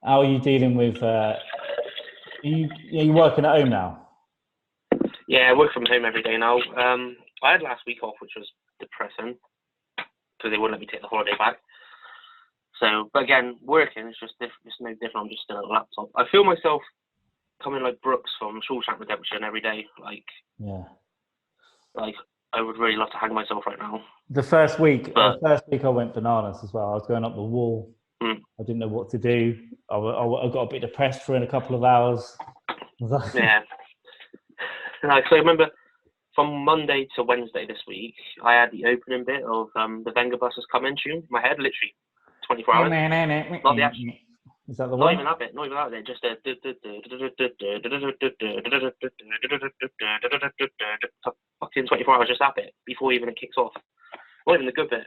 How are you dealing with? Are you working at home now? Yeah, I work from home every day now. I had last week off, which was depressing because they wouldn't let me take the holiday back. So, but again, working is just it's no different. I'm just still at a laptop. I feel myself coming like Brooks from Shawshank Redemption every day. Like I would really love to hang myself right now. The first week I went bananas as well. I was going up the wall. I didn't know what to do. I got a bit depressed for a couple of hours. Yeah. So I remember from Monday to Wednesday this week, I had the opening bit of the Venga Buses Come In tune in my head, literally 24 hours. Not the actual. Is that the not one? Even that bit. Not even that bit. Just fucking 24 hours. Just that bit before even it kicks off. Not even the good bit.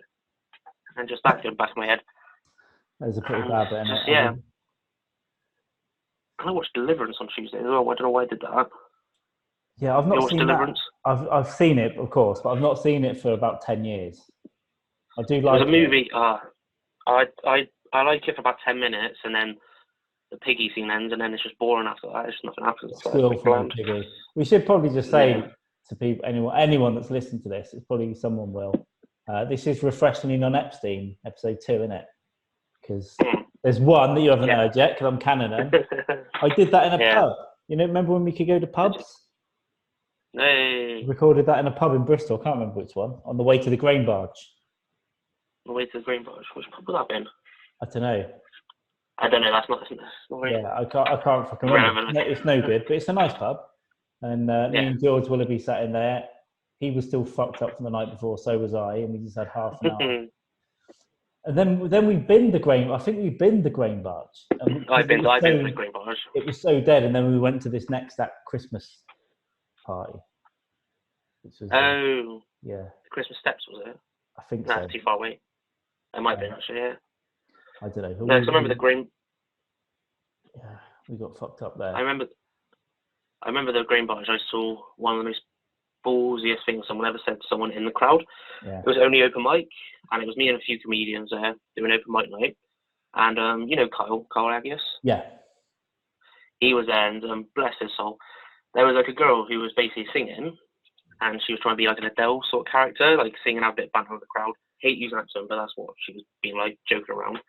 And just that going back in my head. That was a pretty bad bit, isn't it? Yeah. I watched Deliverance on Tuesday as well. I don't know why I did that. Yeah, I've not seen Deliverance? That. I've seen it, of course, but I've not seen it for about 10 years. I do like it. It was a movie. I like it for about 10 minutes, and then the piggy scene ends, and then it's just boring after that. It's just nothing happens. Squeal from the piggy. We should probably just say to people, anyone that's listened to this, it's probably someone will. This is Refreshingly Non-Epstein, episode 2, isn't it? Because there's one that you haven't heard yet, because I'm canon. I did that in a pub. You know, remember when we could go to pubs? Hey. Recorded that in a pub in Bristol. I can't remember which one. On the way to the grain barge. On the way to the grain barge. Which pub would that been? I don't know. That's not really. Yeah, I can't fucking remember. It's no good, but it's a nice pub. And me and George Willoughby sat in there. He was still fucked up from the night before, so was I, and we just had half an hour. And then we binned the grain. I think we binned the grain barge. I binned the grain barge. It was so dead, and then we went to this next Christmas party. Which was, the Christmas Steps, was it? I think so. That's too far away. It might have been actually, yeah. I don't know. No, I remember the grain. Yeah, we got fucked up there. I remember the grain barge. I saw one of the most ballsiest things someone ever said to someone in the crowd. Yeah. It was only open mic, and it was me and a few comedians there doing open mic night. And you know Kyle Agius? Yeah. He was there, and bless his soul, there was like a girl who was basically singing, and she was trying to be like an Adele sort of character, like singing out a bit of banter with the crowd. Hate using accent, but that's what she was being like, joking around.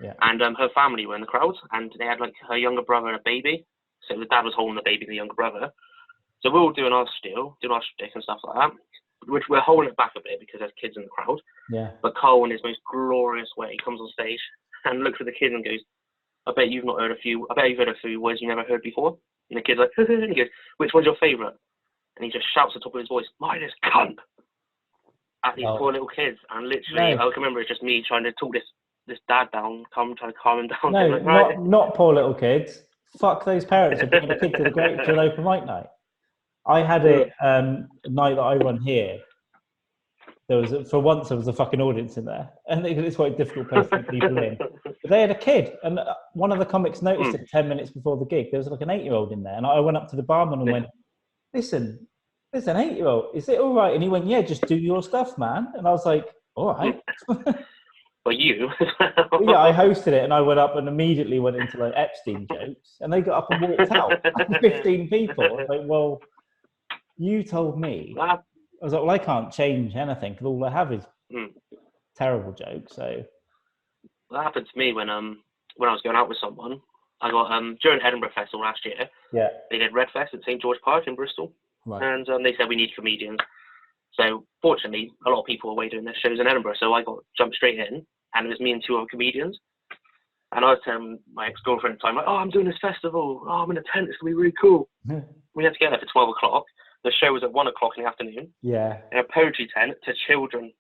Yeah. And her family were in the crowd, and they had like her younger brother and a baby. So the dad was holding the baby and the younger brother. So we're all doing our spiel, doing our shtick and stuff like that, which we're holding it back a bit because there's kids in the crowd. Yeah. But Cole, in his most glorious way, comes on stage and looks at the kids and goes, I bet you've heard a few words you never heard before. And the kid's like, and he goes, which one's your favourite? And he just shouts at the top of his voice, mine is cunt, at these poor little kids. And literally, I can remember it's just me trying to talk this dad down, trying to calm him down. No, like, not poor little kids. Fuck those parents for bringing a kid to an open mic night. I had a night that I run here. There was a fucking audience in there, and it's quite a difficult place to get people in. But they had a kid, and one of the comics noticed it 10 minutes before the gig. There was like an 8-year-old in there, and I went up to the barman and went, "Listen, there's an 8-year-old. Is it all right?" And he went, "Yeah, just do your stuff, man." And I was like, "All right." For you? Yeah, I hosted it, and I went up and immediately went into like Epstein jokes, and they got up and walked out. 15 people. I was like, well, you told me. I was like, well, I can't change anything because all I have is terrible jokes. So that happened to me when I was going out with someone. I got during Edinburgh Festival last year. Yeah. They did Red Fest at St George Park in Bristol, right. And they said we need comedians. So fortunately, a lot of people were away doing their shows in Edinburgh, so I got jumped straight in, and it was me and 2 other comedians. And I was telling my ex-girlfriend at the time, like, "Oh, I'm doing this festival. Oh, I'm in a tent. It's gonna be really cool." We had to get there for 12 o'clock. The show was at 1 o'clock in the afternoon. Yeah. In a poetry tent to children.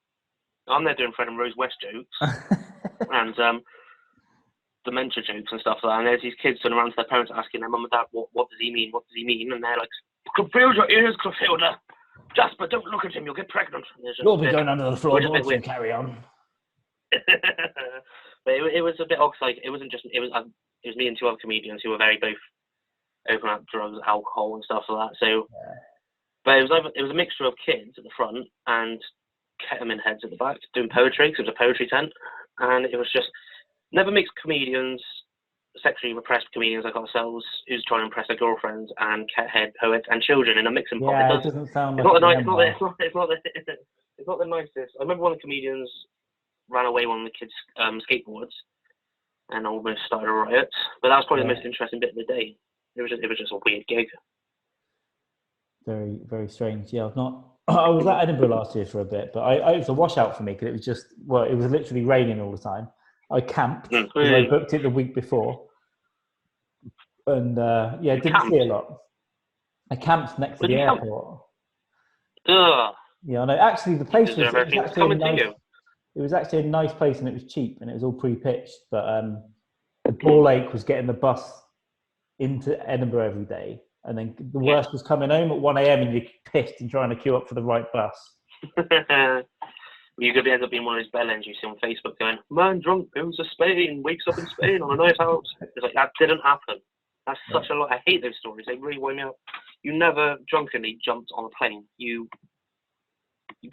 I'm there doing Fred and Rose West jokes and dementia jokes and stuff like that. And there's these kids turning around to their parents asking their mum and dad, what does he mean? What does he mean? And they're like, "Clotilde your ears, Clotilde. Jasper, don't look at him. You'll get pregnant." You'll be going under the floor once you carry on. But it was a bit odd. Like it was me and 2 other comedians who were both open up drugs, alcohol, and stuff like that. So, but it was a mixture of kids at the front and ketamine heads at the back doing poetry because it was a poetry tent, and it was just never mixed comedians, sexually repressed comedians like ourselves who's trying to impress their girlfriends and cathead poets and children in a mixing pot. Yeah, it doesn't sound It's like not the a nice. memoir. It's not the nicest. I remember one of the comedians ran away on the kids' skateboards and almost started a riot. But that was probably the most interesting bit of the day. It was just a weird gig. Very, very strange. Yeah, I've not. I was at Edinburgh last year for a bit, but it was a washout for me because it was just, well, it was literally raining all the time. I camped because I booked it the week before, and yeah, didn't see a lot. I camped next to the airport. Ugh. Yeah, I know. Actually, the place was it was actually a nice place, and it was cheap, and it was all pre-pitched. But the ball ache was getting the bus into Edinburgh every day. And then the worst was coming home at 1 a.m. and you're pissed and trying to queue up for the right bus. You could end up being one of those bellends you see on Facebook going, "Man drunk goes to Spain, wakes up in Spain on a night out." It's like, that didn't happen. That's such a lot. I hate those stories. They really wind me up. You never drunkenly jumped on a plane. You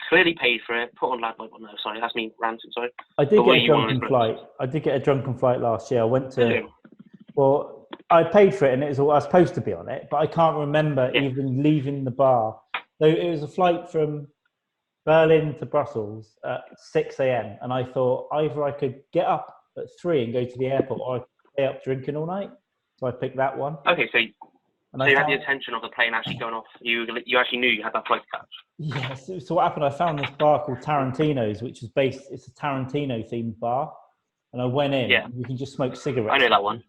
clearly paid for it. Put on lad. No, sorry, that's me ranting. Sorry. I did get a drunken flight. I did get a drunken flight last year. I went to. Well, I paid for it, and I was supposed to be on it, but I can't remember even leaving the bar. So it was a flight from Berlin to Brussels at 6 a.m. And I thought either I could get up at 3 and go to the airport, or I could stay up drinking all night. So I picked that one. Okay, so you had the intention of the plane actually going off. You actually knew you had that flight to catch. Yes. Yeah, so what happened? I found this bar called Tarantino's, which is it's a Tarantino themed bar, and I went in. Yeah. And you can just smoke cigarettes. I know that one.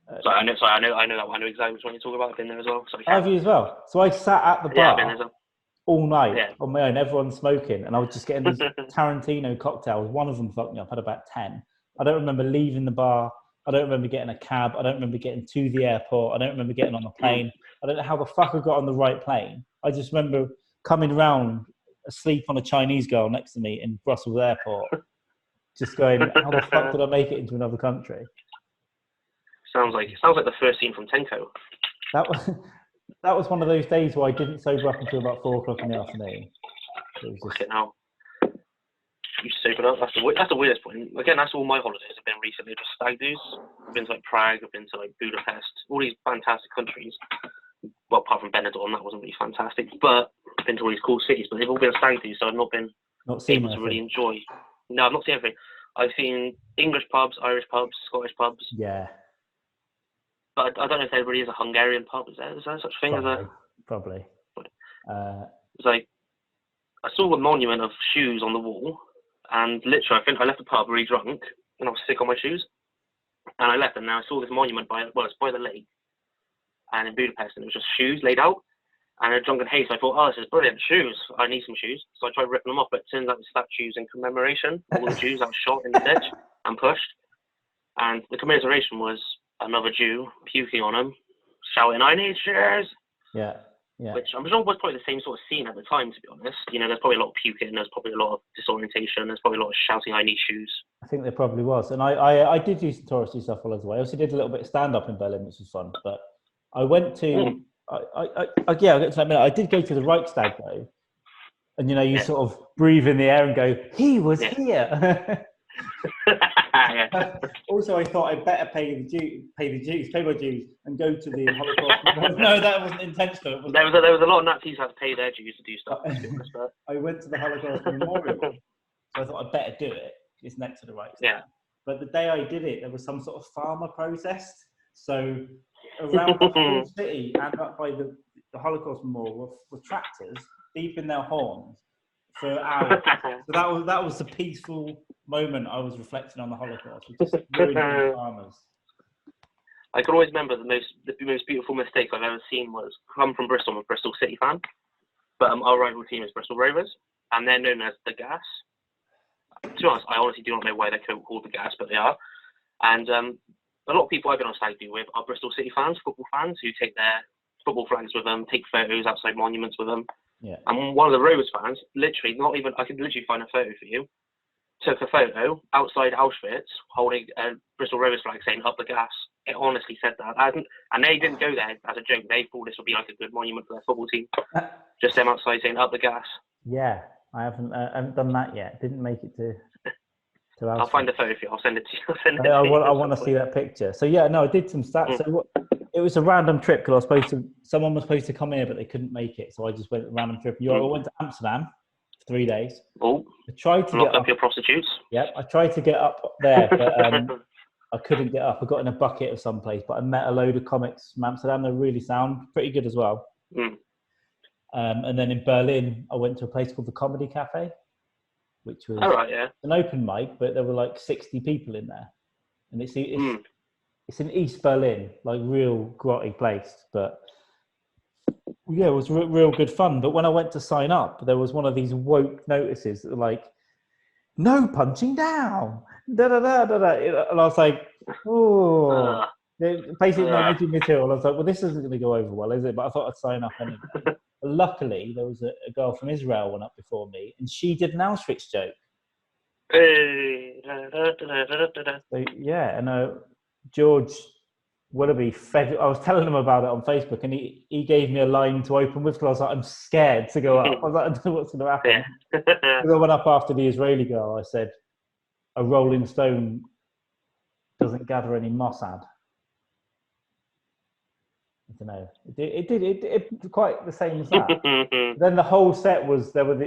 I know that one. I know exactly which one you're talking about. I've been there as well. Have you as well? So I sat at the bar. Yeah, I've been there as well. All night on my own. Everyone's smoking, and I was just getting these Tarantino cocktails. One of them fucked me up. I had about 10. I don't remember leaving the bar. I don't remember getting a cab. I don't remember getting to the airport. I don't remember getting on a plane. I don't know how the fuck I got on the right plane. I just remember coming round asleep on a Chinese girl next to me in Brussels airport, just going, how the fuck did I make it into another country? Sounds like the first scene from Tenko. That was one of those days where I didn't sober up until about 4 o'clock in the afternoon. It was just... Now. You sobered up. That's the weirdest point. Again, that's all my holidays have been recently. Just stag do's. I've been to like Prague. I've been to like Budapest. All these fantastic countries. Well, apart from Benidorm, that wasn't really fantastic. But I've been to all these cool cities. But they've all been stag do's, so I've not been able to really enjoy. No, I've not seen everything. I've seen English pubs, Irish pubs, Scottish pubs. Yeah. But I don't know if there really is a Hungarian pub. Is there such a thing as a? Probably. It's like I saw a monument of shoes on the wall, and literally, I think I left the pub really drunk, and I was sick on my shoes, and I left them. Now I saw this monument it's by the lake, and in Budapest, and it was just shoes laid out, and in a drunken haste, I thought, oh, this is brilliant, shoes. I need some shoes, so I tried ripping them off, but it turns out the statues in commemoration of all the Jews that were shot in the ditch and pushed, and the commemoration was another Jew puking on him, shouting, "I need shoes!" Yeah. Yeah. Which I'm sure was probably the same sort of scene at the time, to be honest. You know, there's probably a lot of puking, there's probably a lot of disorientation, there's probably a lot of shouting, "I need shoes." I think there probably was. And I did do some touristy stuff all the way. I also did a little bit of stand-up in Berlin, which was fun. But I went to, I'll get to that in a minute. I did go to the Reichstag, though. And, you know, you sort of breathe in the air and go, he was here. Also, I thought I'd better pay my dues, and go to the Holocaust. No, that wasn't intentional. There was a lot of Nazis who had to pay their dues to do stuff. I went to the Holocaust Memorial, so I thought I'd better do it. It's next to the right. Yeah. But the day I did it, there was some sort of farmer protest. So around the whole city and up by the Holocaust Memorial were tractors beeping their horns for hours. So that was the peaceful moment I was reflecting on the Holocaust. Just ruining farmers. I can always remember the most beautiful mistake I've ever seen was come from Bristol. I'm a Bristol City fan, but our rival team is Bristol Rovers, and they're known as the Gas. To be honest, I honestly do not know why they're called the Gas, but they are. And a lot of people I've been on stag do with are Bristol City fans, football fans, who take their football flags with them, take photos outside monuments with them. Yeah. And one of the Rovers fans, literally, I could literally find a photo for you, took a photo outside Auschwitz holding a Bristol Rovers flag saying "Up the Gas." It honestly said that. And they didn't go there as a joke. They thought this would be like a good monument for their football team. Just them outside saying "Up the Gas." Yeah, I haven't done that yet. Didn't make it to. I'll find the photo for you. I'll send it to you. I want to see that picture. So yeah, no, I did some stats. So it was a random trip because someone was supposed to come here, but they couldn't make it. So I just went a random trip. I went to Amsterdam for 3 days. Oh, I tried to lock get up your prostitutes. Yep, I tried to get up there, but I couldn't get up. I got in a bucket of someplace, but I met a load of comics from Amsterdam. They're really sound, pretty good as well. And then in Berlin, I went to a place called the Comedy Cafe, which was an open mic, but there were like 60 people in there. And it's in East Berlin, like real grotty place. But yeah, it was real good fun. But when I went to sign up, there was one of these woke notices that were like, no punching down, da da da da da. And I was like, oh. Basically, no making material. I was like, well, this isn't going to go over well, is it? But I thought I'd sign up anyway. But luckily, there was a girl from Israel went up before me, and she did an Auschwitz joke. So, yeah, and George Willoughby I was telling him about it on Facebook, and he gave me a line to open with because I was like, I'm scared to go up. I was like, I don't know what's going to happen. Because I went up after the Israeli girl. I said, a rolling stone doesn't gather any mossad. I don't know. It did quite the same as that. Then the whole set was there was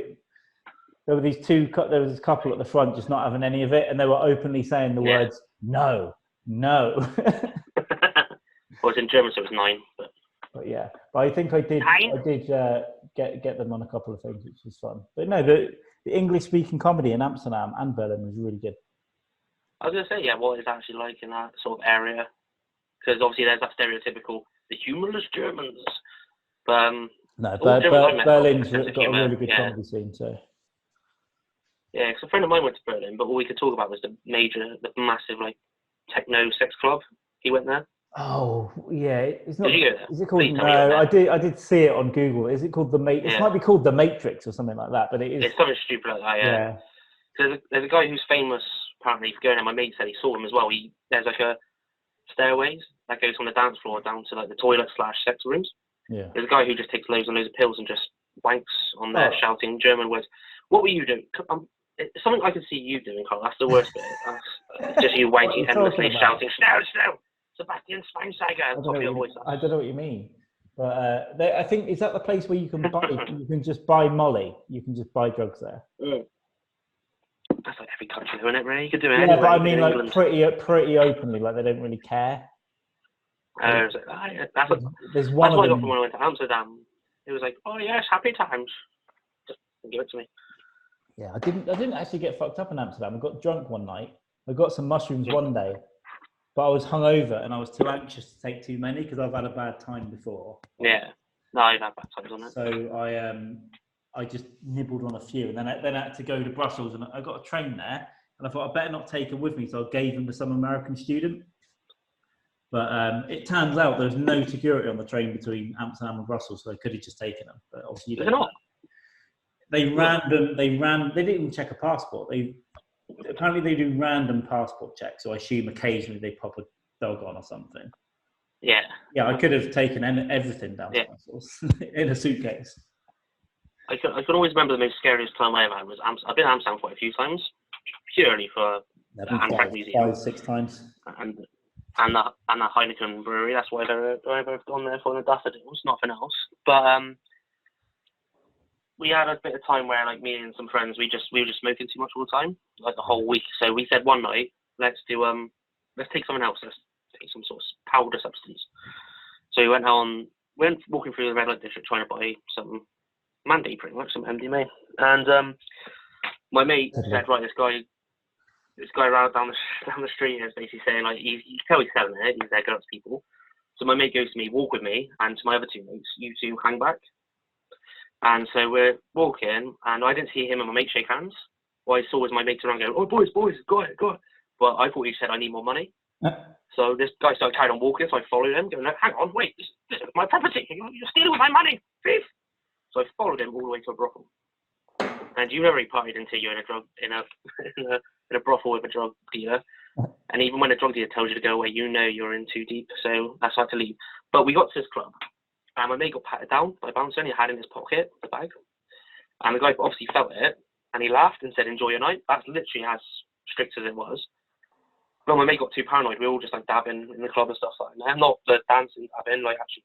this couple at the front just not having any of it, and they were openly saying the words no. Well, it's in German, so it was 9. But yeah, but I think I did get them on a couple of things, which was fun. But no, the English speaking comedy in Amsterdam and Berlin was really good. I was going to say, what it's actually like in that sort of area, because obviously there's that stereotypical the humorless Germans. But no, Berlin's got a really good comedy scene too. Yeah, because a friend of mine went to Berlin, but all we could talk about was the massive like techno sex club. He went there. Oh yeah, it's not. Did you go there? Is it called? No, I did see it on Google. Is it called the Matrix? It might be called the Matrix or something like that. But it is. It's something stupid like that. Yeah. So there's a guy who's famous apparently for going there. My mate said he saw him as well. There's like a stairways that goes from the dance floor down to like the toilet / sex rooms. Yeah. There's a guy who just takes loads and loads of pills and just wanks on there, shouting German words. What were you doing? It's something I can see you doing, Carl. That's the worst bit. That's just you wanking endlessly, shouting, "Schnell, Sebastian Schweinsteiger!" At the top of your voice. I don't know what you mean. But I think, is that the place where you can just buy Molly? You can just buy drugs there. That's like every country, though, isn't it, really? You could do it anyway. Yeah, but I mean, like, pretty openly, like, they don't really care. There's one that's what I got from when I went to Amsterdam. It was like, oh, yes, happy times. Just give it to me. Yeah, I didn't actually get fucked up in Amsterdam. I got drunk one night. I got some mushrooms one day, but I was hungover and I was too anxious to take too many because I've had a bad time before. Yeah, no, I've had bad times on it. So I just nibbled on a few, and then I had to go to Brussels, and I got a train there, and I thought I better not take them with me, so I gave them to some American student. But it turns out there was no security on the train between Amsterdam and Brussels, so I could have just taken them. But obviously, you don't. They didn't even check a passport. Apparently they do random passport checks, so I assume occasionally they pop a dog on or something. Yeah. Yeah, I could have taken everything down to Brussels in a suitcase. I can always remember the most scariest time I ever had was I've been to Amsterdam quite a few times, purely for the Anne Frank Museum. 5-6 times. And the Heineken brewery. That's why I've gone there for the daffodils, nothing else. But we had a bit of time where, like, me and some friends, we were just smoking too much all the time, like the whole week. So we said one night, let's take something else. Let's take some sort of powder substance. So we went walking through the red light district trying to buy some Mandy, pretty much, some MDMA. And my mate said, right, this guy around down the street is basically saying, like, you can tell he's selling it. He's there, going up to people. So my mate goes to me, walk with me, and to my other two mates, you two hang back. And so we're walking, and I didn't see him and my mate shake hands. What I saw was my mate turn around and go, "Oh, boys, go ahead." But I thought he said, "I need more money." So this guy started carrying on walking, so I followed him, going, "Hang on, wait, this is my property. You're stealing my money, thief!" So I followed him all the way to a brothel. And you never really partied until you're in a brothel with a drug dealer. And even when a drug dealer tells you to go away, you know you're in too deep. So that's why I had to leave. But we got to this club. And my mate got patted down by a bouncer, and he had in his pocket the bag. And the guy obviously felt it, and he laughed and said, "Enjoy your night." That's literally as strict as it was. Well, my mate got too paranoid. We were all just like dabbing in the club and stuff like that. Not the dancing dabbing, like actually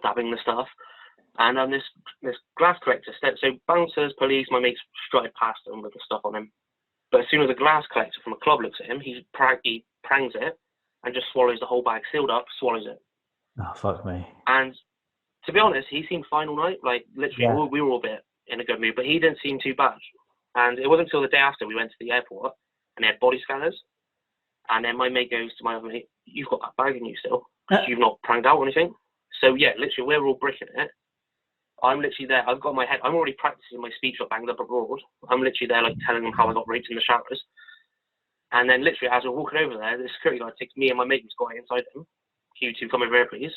dabbing the stuff. And this glass collector, so bouncers, police, my mates strutted past him with the stuff on him. But as soon as a glass collector from a club looks at him, he prangs it and just swallows the whole bag, sealed up, swallows it. Oh, fuck me. And to be honest, he seemed fine all night. Like, literally, we were all a bit in a good mood, but he didn't seem too bad. And it wasn't until the day after we went to the airport and they had body scanners. And then my mate goes to my other mate, "You've got that bag in you still. You've not pranged out or anything." So, yeah, literally, we're all bricking it. I'm literally there. I've got my head. I'm already practicing my speech got banged up abroad. I'm literally there, like, telling them how I got raped in the showers. And then, literally, as we're walking over there, the security guard takes me and my mate who's got inside him. "Can you two come over here, please?"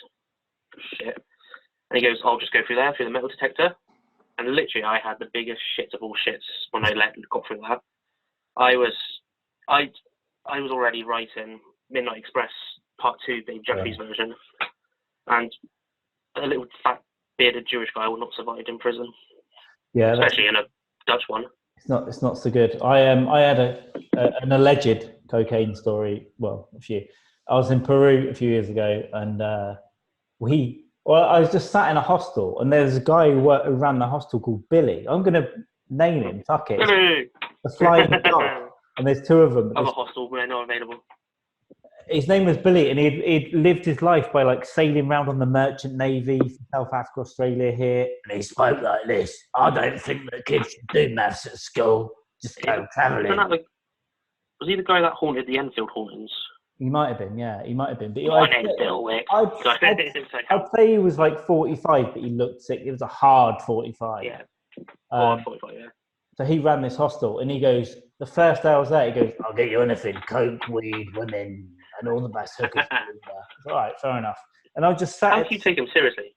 Shit. And he goes, "I'll just go through there, through the metal detector." And literally, I had the biggest shit of all shits when I got through that. I was already writing Midnight Express Part 2, the Jefferies version. And a little fat, bearded Jewish guy will not survive in prison. Yeah, especially in a Dutch one. It's not so good. I had an alleged cocaine story. Well, a few. I was in Peru a few years ago, and I was just sat in a hostel, and there's a guy who ran the hostel called Billy. I'm gonna name him. Fuck it. Billy. A flying dog. And there's two of them. I'm a hostel, but they're not available. His name was Billy, and he'd lived his life by like sailing around on the merchant navy from South Africa, Australia here. And he spoke like this: "I don't think that kids should do maths at school. Just go travelling." Was he the guy that haunted the Enfield hauntings? He might have been, yeah. He might have been. But My name's Bill Wick. I'd say he was like 45, but he looked sick. It was a hard 45. Yeah, hard 45, yeah. So he ran this hostel, and he goes, the first day I was there, he goes, "I'll get you anything, coke, weed, women, and all the best hookers." All right, fair enough. And I just sat. How can you take him seriously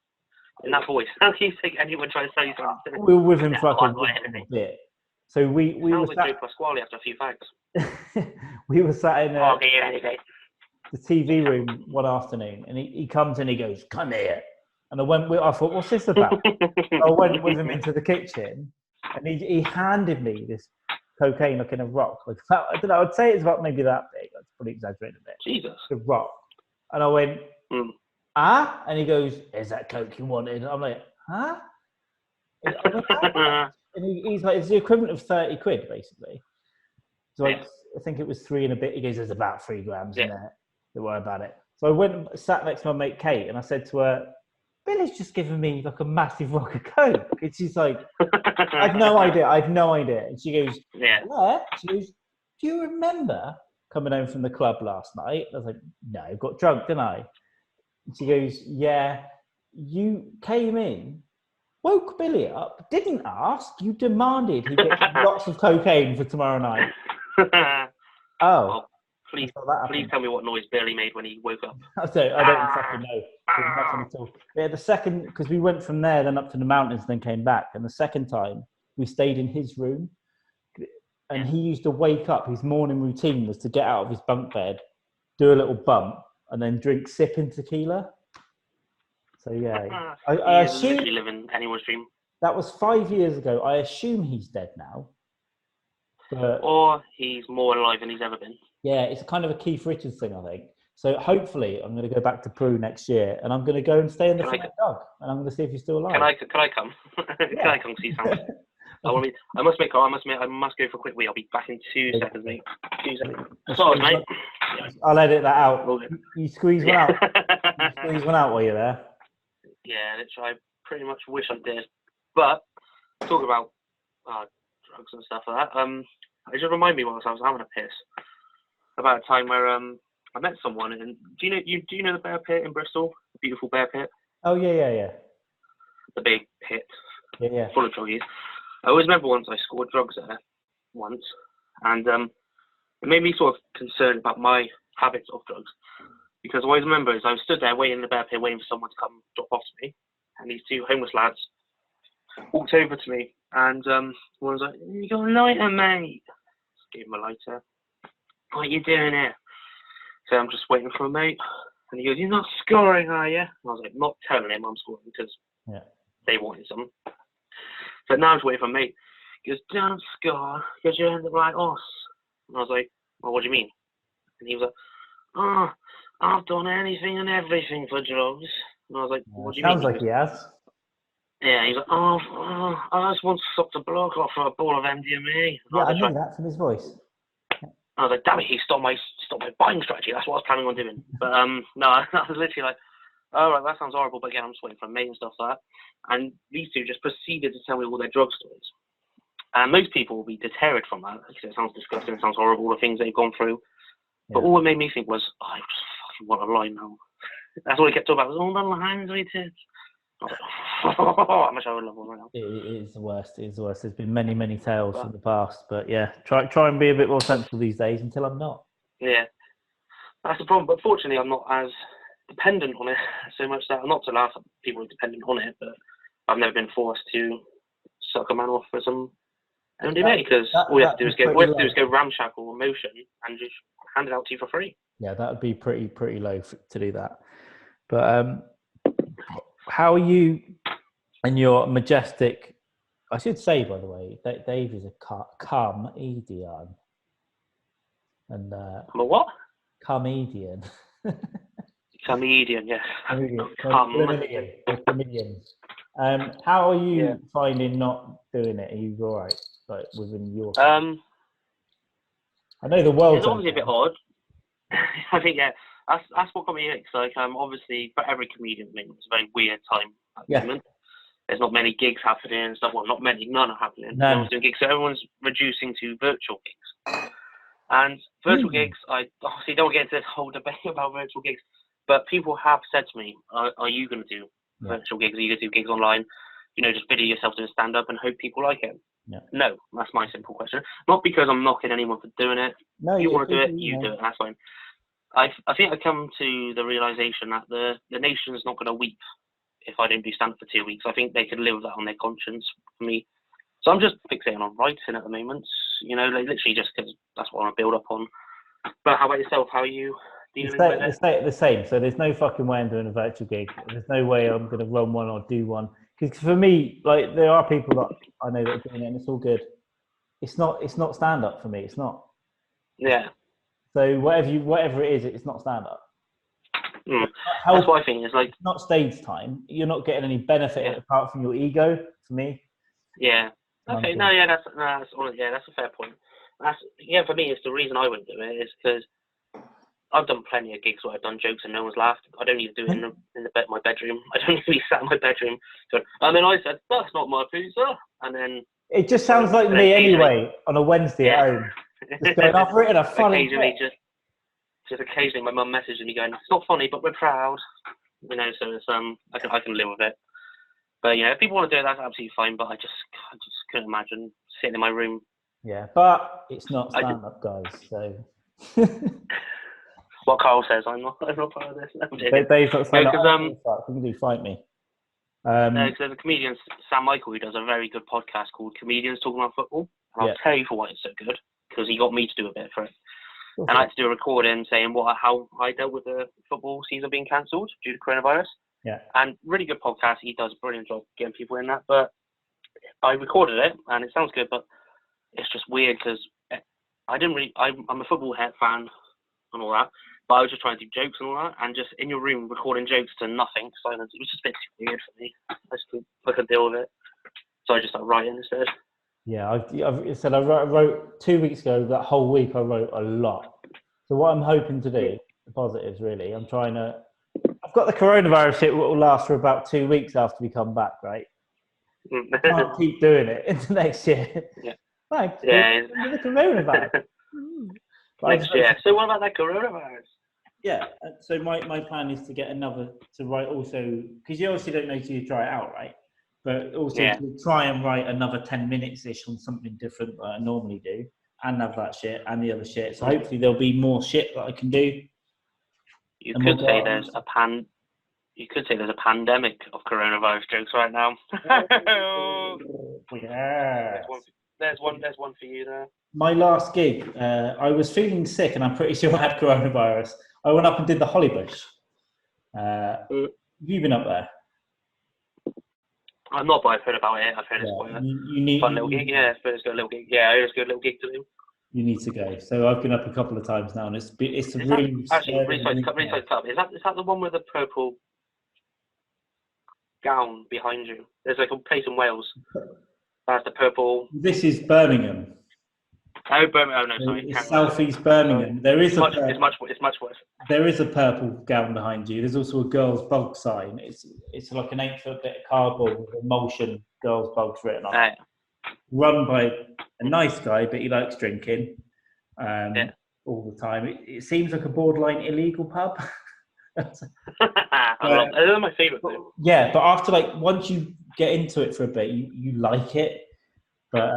in that voice? How can you take anyone trying to sell you something seriously? We were with him for like a bit. So we were sat like Joe Pasquale after a few fags. We were sat in I'll get you anything. The TV room one afternoon, and he comes and he goes, "Come here." And I thought, what's this about? I went with him into the kitchen, and he handed me this cocaine like in a rock. Like, I don't know, I'd say it's about maybe that big. That's probably exaggerated a bit. Jesus. The rock. And I went, "Ah?" And he goes, "Is that coke you wanted?" I'm like, "Huh?" And he's like, "It's the equivalent of 30 quid, basically." So I think it was 3 and a bit. He goes, "There's about 3 grams in there. Don't worry about it." So I went and sat next to my mate Kate, and I said to her, "Billy's just given me like a massive rock of coke." And she's like, I had no idea. And she goes, "Yeah." She goes, "Do you remember coming home from the club last night?" I was like, "No, I got drunk, didn't I?" And she goes, "Yeah, you came in, woke Billy up, didn't ask, you demanded he get lots of cocaine for tomorrow night." Oh. Please tell me what noise Billy made when he woke up. I don't fucking know. Nothing at all. Yeah, the second, because we went from there, then up to the mountains, then came back. And the second time, we stayed in his room. And he used to wake up. His morning routine was to get out of his bunk bed, do a little bump, and then sipping tequila. So, yeah. I assume literally living anyone's dream. That was 5 years ago. I assume he's dead now. Or he's more alive than he's ever been. Yeah, it's kind of a Keith Richards thing, I think. So hopefully I'm going to go back to Peru next year, and I'm going to go and stay in the Flying Dog, and I'm going to see if he's still alive. Can I come? Can I come see someone? I must go for a quick wee. I'll be back in 2 seconds, mate. 2 seconds. Sorry, mate. I'll edit that out. You squeeze one out. You squeeze one out while you're there. Yeah, I pretty much wish I did. But talking about drugs and stuff like that, it just reminded me whilst I was having a piss about a time where I met someone. And do you know the Bear Pit in Bristol? The beautiful Bear Pit. Oh yeah. The big pit. Yeah. Full of druggies. I always remember once I scored drugs there once, and it made me sort of concerned about my habits of drugs, because I always remember is I stood there waiting in the Bear Pit, waiting for someone to come drop off to me, and these 2 homeless lads walked over to me, and one was like, "You got a lighter, mate?" Just gave him a lighter. "What are you doing here?" So I'm just waiting for a mate, and he goes, "You're not scoring, are you?" And I was like, not telling him I'm scoring because they wanted some. So now I'm just waiting for a mate. He goes, "Don't score, because you're in the right horse." And I was like, well, what do you mean? And he was like, oh, I've done anything and everything for drugs. And I was like, what do you mean? Sounds like he has. Yeah, he's like, I just want to suck the bloke off for a ball of MDMA. Yeah, I knew that from his voice. I was like, damn it, he stole my buying strategy. That's what I was planning on doing. But no, I was literally like, all right, that sounds horrible. But again, I'm just waiting for a mate and stuff like that. And these two just proceeded to tell me all their drug stories. And most people will be deterred from that because it sounds disgusting, it sounds horrible, the things they've gone through. Yeah. But all it made me think was, I just fucking want a line now. That's all he kept talking about. Oh, the lines we did. I was like, how much I would love one right now. It is the worst. It is the worst. There's been many, many tales from the past, but yeah, try and be a bit more sensible these days until I'm not. Yeah, that's the problem. But fortunately, I'm not as dependent on it so much that not to laugh at people who are dependent on it, but I've never been forced to suck a man off for some MDMA because all you have to do is go ramshackle emotion and just hand it out to you for free. Yeah, that would be pretty low to do that. But how are you and your majestic? I should say, by the way, that Dave is a comedian. And I'm a what? Comedian. Comedian, yes. Comedian. How are you finding not doing it? Are you all right? Like within your. I know the world. It's obviously a bit odd. I think that's what got me in. Like obviously for every comedian, I mean, it's a very weird time at the moment. There's not many gigs happening and stuff. Well, none are happening. No one's doing gigs, so everyone's reducing to virtual gigs. And virtual gigs, I obviously don't get into this whole debate about virtual gigs, but people have said to me, "Are you going to do virtual gigs? Are you going to do gigs online? You know, just video yourself doing stand up and hope people like it." Yeah. No, that's my simple question. Not because I'm knocking anyone for doing it. No, you want to do it, you do it. That's fine. I think I come to the realization that the nation is not going to weep if I don't do stand up for 2 weeks. I think they could live with that on their conscience for me. So I'm just fixating on writing at the moment. You know, like literally just because that's what I want to build up on. But how about yourself? How are you dealing with it? The same. So there's no fucking way I'm doing a virtual gig. There's no way I'm going to run one or do one. Because for me, like there are people that I know that are doing it, and it's all good. It's not stand up for me. It's not. Yeah. So whatever it is, it's not stand up. That's what I think. It's like it's not stage time. You're not getting any benefit apart from your ego. For me. Yeah. Okay. That's a fair point. For me, it's the reason I wouldn't do it is because I've done plenty of gigs where I've done jokes and no one's laughed. I don't need to do it in my bedroom. I don't need to be sat in my bedroom going, and then I said, "That's not my pizza," and then it just sounds like me anyway on a Wednesday at home. Just going, I've written a funny. Occasionally, my mum messages me going, "It's not funny, but we're proud." You know, so it's I can live with it. But yeah, if people want to do it, that's absolutely fine. But I just couldn't imagine sitting in my room. Yeah, but it's not stand up, guys. So what Carl says, I'm not part of this. Dave's not saying you can do Fight Me. No, because there's a comedian, Sam Michael, who does a very good podcast called Comedians Talking About Football. And I'll tell you for why it's so good, because he got me to do a bit for it. Okay. And I had to do a recording saying how I dealt with the football season being cancelled due to coronavirus. Yeah. And really good podcast. He does a brilliant job getting people in that. But I recorded it, and it sounds good, but it's just weird because I'm a football fan and all that, but I was just trying to do jokes and all that, and just in your room recording jokes to nothing, silence. It was just a bit too weird for me. I couldn't deal with it, so I just started writing instead. Yeah, I wrote 2 weeks ago. That whole week I wrote a lot. So what I'm hoping to do, the positives really, I've got the coronavirus shit will last for about 2 weeks after we come back, right? I can't keep doing it into next year. Yeah. Thanks. Yeah. The coronavirus. Next year. So what about that coronavirus? Yeah. So my plan is to get to write also, because you obviously don't know till you try it out, right? But also to try and write another 10 minutes-ish on something different that I normally do, and have that shit and the other shit. So hopefully there'll be more shit that I can do. You could say there's a pandemic of coronavirus jokes right now. Yeah. There's one for you there. My last gig, I was feeling sick, and I'm pretty sure I had coronavirus. I went up and did the Hollybush. Have you been up there? I'm not, but I've heard about it. I've heard it's quite a fun little gig. Yeah, it's got a little gig. Yeah, it's got a little gig to do. You need to go. So I've been up a couple of times now, and it's a really Actually, really sorry to cut. Is that the one with the purple gown behind you? There's like a place in Wales. That's the purple. This is Birmingham. Oh, Birmingham. Oh no, sorry. It's southeast Birmingham. It's much worse. There is a purple gown behind you. There's also a girls' bug sign. It's like an 8-foot bit of cardboard with emulsion girls' bugs written on it. Run by a nice guy, but he likes drinking all the time. It seems like a borderline illegal pub. They're my favourite though. Yeah, but after once you get into it for a bit, you like it. But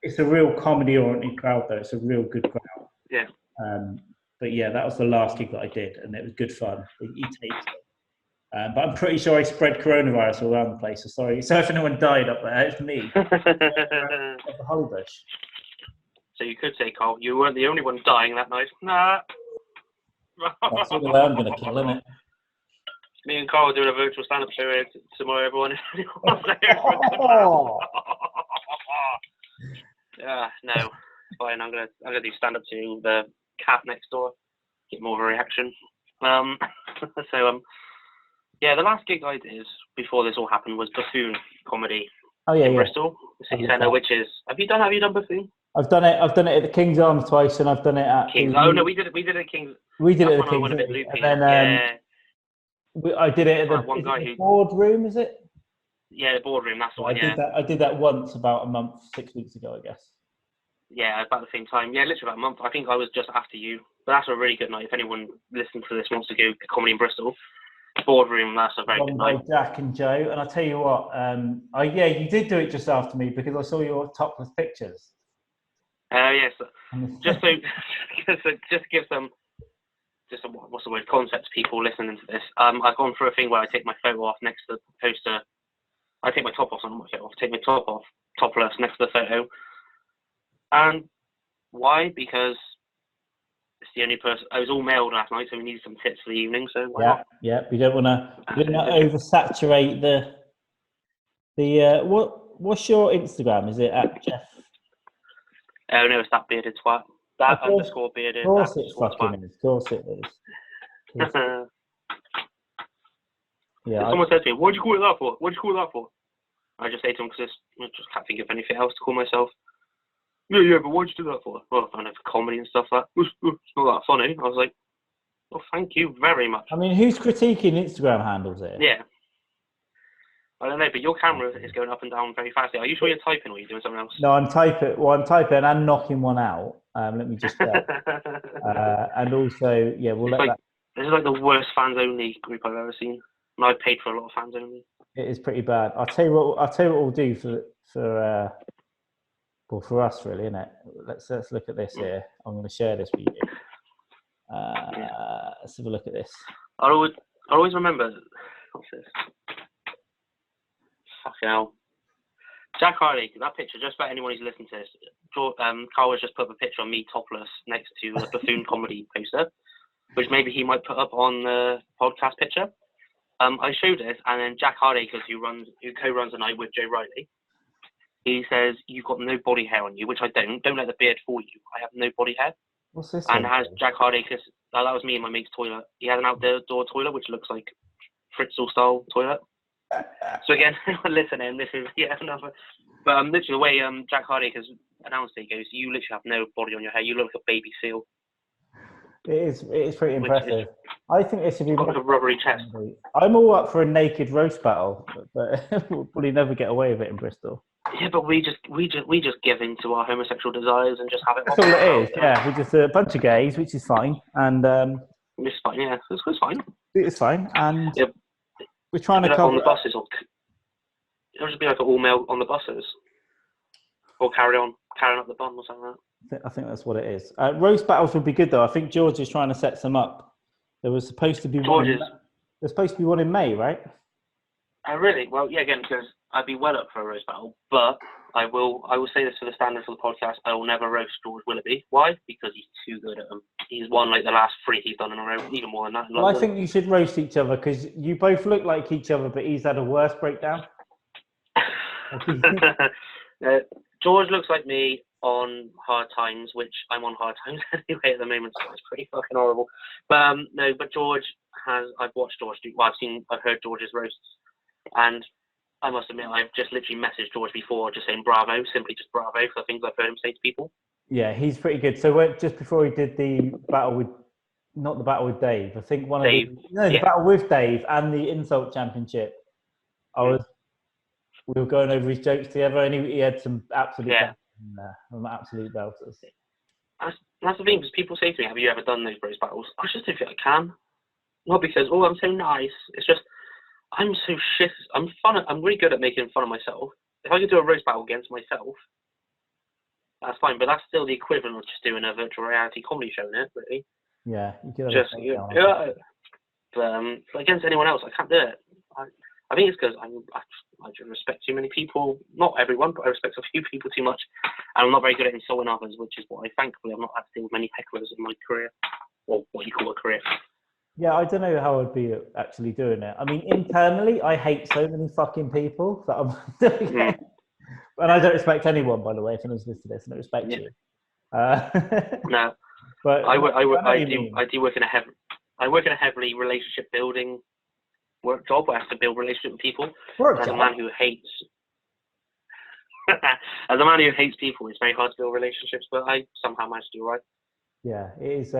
it's a real comedy-oriented crowd, though. It's a real good crowd. Yeah. But yeah, that was the last gig that I did, and it was good fun. He takes it. But I'm pretty sure I spread coronavirus all around the place. So sorry. So if anyone died up there, it's me. The whole bush. So you could say, Carl, you weren't the only one dying that night. Nah. That's the way I'm going to kill, isn't it? Me and Carl are doing a virtual stand-up show tomorrow, everyone. No. Fine, I'm gonna do stand-up to the cat next door. Get more of a reaction. The last gig I did before this all happened was Buffoon Comedy in Bristol, the city centre. Which is have you done Buffoon? I've done it at the King's Arms twice, and I've done it at King's. Oh no, we did it at King's. We did it at King's, and then I did it at the boardroom. Is it? Yeah, the boardroom. That's the one. I did that once about 6 weeks ago, I guess. Yeah, about the same time. Yeah, literally about a month. I think I was just after you. But that's a really good night. If anyone listening to this wants to go to comedy in Bristol, boardroom, that's a very good night. Jack and Joe. And I tell you what, you did do it just after me because I saw your topless pictures. Yes. Just to give some what's the word, concept to people listening to this. I've gone through a thing where I take my photo off next to the poster. I take my top off, not my photo off. Take my top off, topless, next to the photo. And why? Because it's the only person. I was all male last night, so we needed some tits for the evening. So why not? Yeah. We don't want to oversaturate the. What's your Instagram? Is it at Jeff? Oh no, it's that bearded twat. That underscore bearded. Of course it fucking is. Of course it is. Yeah. Someone said to me, "What'd you call it that for? What'd you call it that for?" I just say to them because I just can't think of anything else to call myself. Yeah, but what'd you do that for? Well, I know, for comedy and stuff like that. It's not that funny. I was like, well, thank you very much. I mean, who's critiquing Instagram handles here? Yeah. I don't know, but your camera is going up and down very fast. Are you sure you're typing or are you doing something else? No, I'm typing. Well, I'm typing and knocking one out. Let me just check. And also, yeah, we'll let that. This is like the worst fans only group I've ever seen. And I paid for a lot of fans only. It is pretty bad. I'll tell you what we'll do for us, really, isn't it? Let's look at this here. I'm going to share this with you. Let's have a look at this. I always remember. What's this? Fucking hell. Jack Hardy, that picture, just about anyone who's listening to this, Carl has just put up a picture of me topless next to a Buffoon Comedy poster, which maybe he might put up on the podcast picture. I showed it, and then Jack Hardy, who co-runs the night with Joe Riley, he says, "You've got no body hair on you," which I don't. Don't let the beard fool you. I have no body hair. What's this? And has Jack Hardy, because that was me in my mate's toilet. He has an outdoor toilet, which looks like Fritzl-style toilet. So again, listening, this is another. But literally the way Jack Hardy has announced it, he goes, "You literally have no body on your hair. You look like a baby seal." It is pretty impressive. I think it should be got like a rubbery chest. I'm all up for a naked roast battle, but we'll probably never get away with it in Bristol. Yeah, but we just give in to our homosexual desires and just have it. That's all it is. Yeah, we're just a bunch of gays, which is fine, and it's fine. Yeah, it's fine. It's fine, and we're trying to cover on the buses, or it'll just be like an all male on the buses, or carrying up the bun or something like that. I think that's what it is. Roast battles would be good though. I think George is trying to set some up. There was supposed to be one in May, right? Really? Well, yeah. Again, because I'd be well up for a roast battle, but I will say this for the standard for the podcast: I will never roast George Willoughby. Why? Because he's too good at them. He's won like the last 3 he's done in a row, even more than that. Well, I think you should roast each other because you both look like each other, but he's had a worse breakdown. George looks like me on hard times, which I'm on hard times anyway at the moment, so it's pretty fucking horrible. But no, but George has. I've watched George do. Well, I've heard George's roasts, and I must admit, I've just literally messaged George before, just saying bravo, simply just bravo for the things I've heard him say to people. Yeah, he's pretty good. So just before he did the battle with, not the battle with Dave, I think the battle with Dave and the insult championship, we were going over his jokes together, and he had some absolute belters in there, some absolute belters. That's the thing, because people say to me, "Have you ever done those roast battles?" I just don't think I can. Not because I'm so nice. It's just I'm so shit. I'm really good at making fun of myself. If I could do a roast battle against myself, that's fine. But that's still the equivalent of just doing a virtual reality comedy show, isn't it? Really. Yeah. But against anyone else, I can't do it. I think it's because I just respect too many people. Not everyone, but I respect a few people too much. And I'm not very good at insulting others, which is why, thankfully, I've not had to deal with many hecklers in my career, or what you call a career. Yeah, I don't know how I'd be actually doing it. I mean, internally, I hate so many fucking people that I'm doing it. And I don't respect anyone, by the way, if anyone's listening to this. I don't respect you. No, but I do work in a heavily relationship building work job where I have to build relationships with people. As a man who hates people, it's very hard to build relationships, but I somehow managed to do right. Yeah, it is.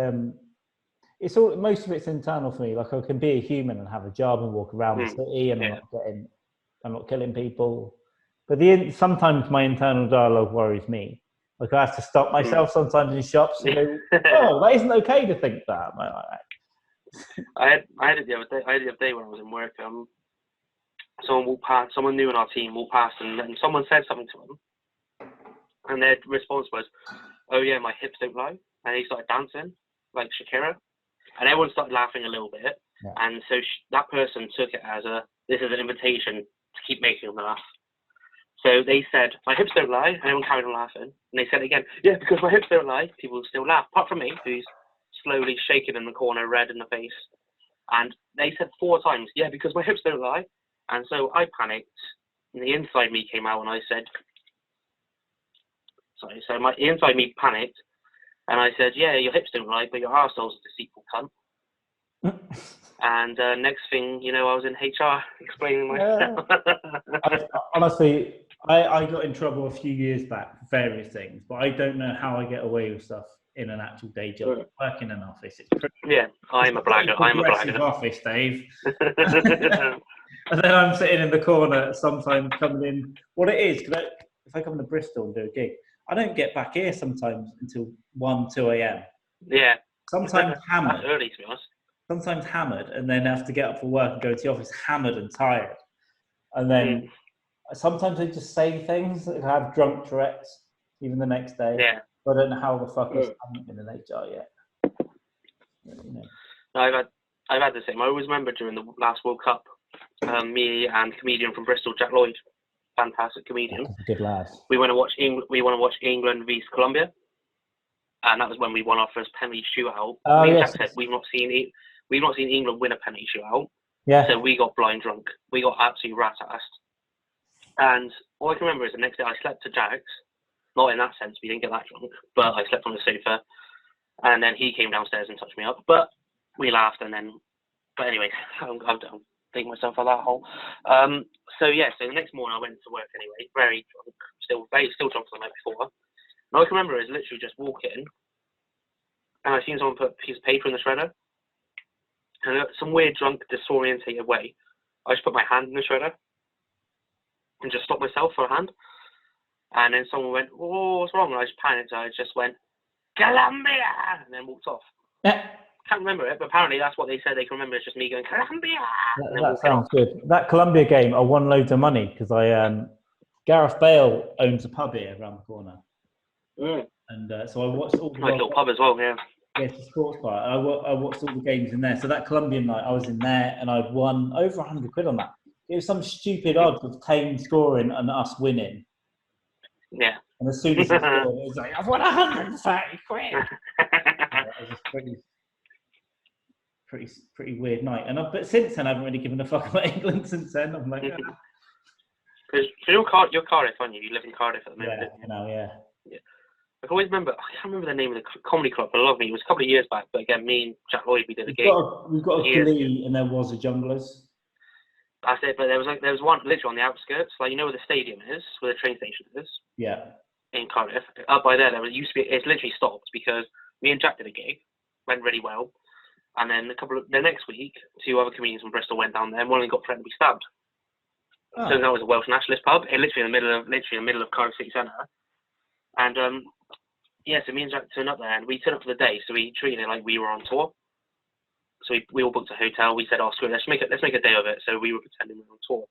It's all, most of it's internal for me. Like, I can be a human and have a job and walk around the city, and I'm not killing people. But sometimes my internal dialogue worries me. Like, I have to stop myself sometimes in shops and go, "Oh, that isn't okay to think that." I had it the other day when I was in work. Someone walked past. Someone new in our team walked past, and then someone said something to him, and their response was, "Oh yeah, my hips don't lie," and he started dancing like Shakira. And everyone started laughing a little bit. Yeah. And so that person took it as this is an invitation to keep making them laugh. So they said, "My hips don't lie," and everyone carried on laughing. And they said again, "Yeah, because my hips don't lie," people still laugh, apart from me, who's slowly shaking in the corner, red in the face. And they said 4 times, "Yeah, because my hips don't lie." And so I panicked, and the inside me came out, and I said, the inside me panicked, and I said, "Yeah, your hips don't lie, but your arsehole's a deceitful cunt." And next thing you know, I was in HR explaining myself. Honestly, I got in trouble a few years back for various things, but I don't know how I get away with stuff in an actual day job. Work in an office. I'm a blagger. I'm a blagger. Office, Dave. And then I'm sitting in the corner sometimes coming in. What it is, because if I come to Bristol and do a gig, I don't get back here sometimes until 1, 2 a.m. Yeah. Sometimes hammered. That's early, to be honest. Sometimes hammered, and then have to get up for work and go to the office hammered and tired. And then sometimes I just say things that I have drunk Tourette's even the next day. Yeah. I don't know how the fuck I haven't been in HR yet. No, I've had the same. I always remember during the last World Cup, me and a comedian from Bristol, Jack Lloyd, fantastic comedian. Good lad. We want to watch England vs Colombia, and that was when we won our first penalty shootout. Jack said we've not seen England win a penalty shootout. Yeah. So we got blind drunk. We got absolutely rat-assed. And all I can remember is the next day I slept to Jack's. Not in that sense, we didn't get that drunk, but I slept on the sofa. And then he came downstairs and touched me up. But we laughed, and then... But anyway, I'm digging myself out of that hole. So the next morning I went to work anyway, very drunk, still drunk from the night before. And all I can remember is literally just walking, and I seen someone put a piece of paper in the shredder. And some weird, drunk, disorientated way, I just put my hand in the shredder and just stopped myself for a hand. And then someone went, "Oh, what's wrong?" And I just panicked. I just went, "Colombia!" and then walked off. Can't remember it, but apparently that's what they said. They can remember. It's just me going, "Colombia!" That sounds good. That Colombia game, I won loads of money because Gareth Bale owns a pub here around the corner. And so I watched all the nice little pub as well, yeah. Yeah, it's a sports bar. I watched all the games in there. So that Colombian night, I was in there and I'd won over 100 quid on that. It was some stupid odds of Kane scoring and us winning. Yeah. And as soon as he scored, it was like, "I've won 130 quid." It was pretty weird night. But since then, I haven't really given a fuck about England since then. I'm like, Because you're Cardiff, aren't you? You live in Cardiff at the moment. Yeah, I can always remember. I can't remember the name of the comedy club for the love of me. It was a couple of years back, but again, me and Jack Lloyd, we did a gig. We've got a Glee, and there was a Junglers. That's it. But there was one literally on the outskirts, like you know where the stadium is, where the train station is. Yeah. In Cardiff, up by there used to be. It's literally stopped because me and Jack did a gig, went really well, and then the next week, 2 other comedians from Bristol went down there, and one of them got threatened to be stabbed. Oh. So that was a Welsh nationalist pub, literally in the middle of Cardiff City Centre, and so me and Jack turned up there, and we turned up for the day, so we treated it like we were on tour. So we all booked a hotel. We said, "Oh, screw it, let's make a day of it." So we were pretending we were on tour,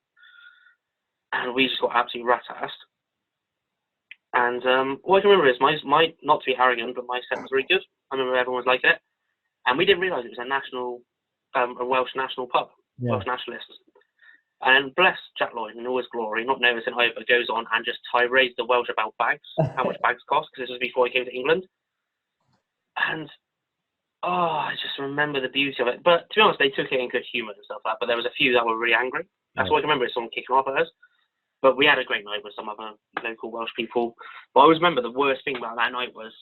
and we just got absolutely rat-assed. And all I can remember is my not to be arrogant, but my set was really good. I remember everyone was liking it, and we didn't realise it was a Welsh national pub, Welsh nationalists. And bless Jack Lloyd in all his glory, not noticing either, goes on and just tirades the Welsh about bags, how much bags cost, because this was before he came to England. And I just remember the beauty of it. But to be honest, they took it in good humour and stuff like that. But there was a few that were really angry. That's all I can remember is someone kicking off at us. But we had a great night with some other local Welsh people. But I always remember the worst thing about that night was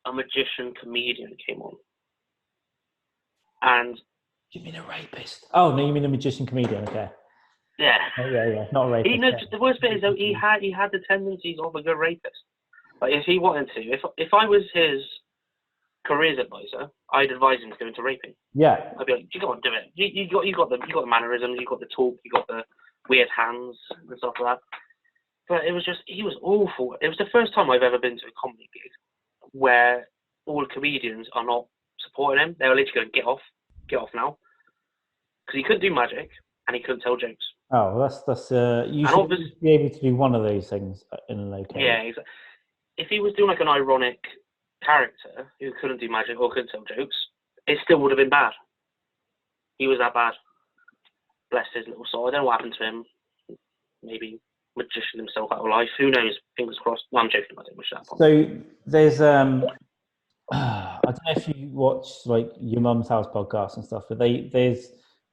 a magician comedian came on. And you mean a rapist? Oh no, you mean a magician comedian? Okay. Yeah. Oh, yeah, not a rapist. The worst bit is though he had the tendencies of a good rapist. Like if he wanted to, if I was his careers advisor, I'd advise him to go into raping. Yeah. I'd be like, you go on, do it. You got the mannerisms, you got the talk, you got the weird hands and stuff like that. But it was just, he was awful. It was the first time I've ever been to a comedy gig where all comedians are not supporting him. They were literally going, get off now. Because he couldn't do magic and he couldn't tell jokes. Oh, well, that's you should be able to do one of those things in a location. Yeah, exactly. If he was doing like an ironic character who couldn't do magic or couldn't tell jokes, it still would have been bad. He was that bad. Bless his little soul. I don't know what happened to him. Maybe magician himself out of life. Who knows? Fingers crossed. No, I'm joking. I don't wish that. So there's I don't know if you watch like your mum's house podcast and stuff, but they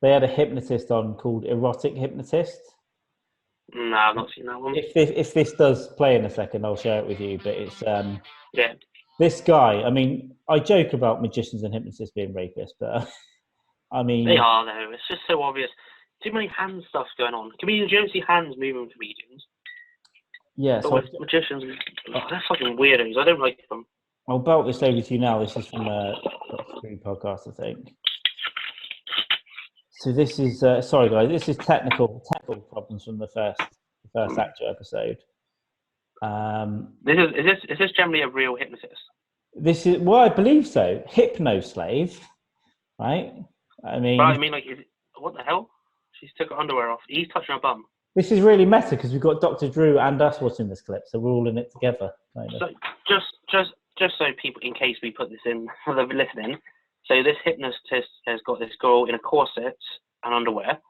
had a hypnotist on called Erotic Hypnotist. No, I've not seen that one. If this does play in a second, I'll share it with you. But it's yeah. This guy. I mean, I joke about magicians and hypnotists being rapists, but I mean they are though. It's just so obvious. Too many hand stuff going on. Comedians, you don't see hands moving with comedians. Yeah, but with magicians, they're fucking weirdos. I don't like them. I'll belt this over to you now. This is from a Screen podcast, I think. So this is sorry guys, this is technical problems from the first actual episode. Is this generally a real hypnotist? This is I believe so. Hypnoslave, right? I mean, like, what the hell? She's took her underwear off. He's touching her bum. This is really meta because we've got Dr. Drew and us watching this clip, so we're all in it together. Kind of. So just so people, in case we put this in for the listening, so this hypnotist has got this girl in a corset and underwear,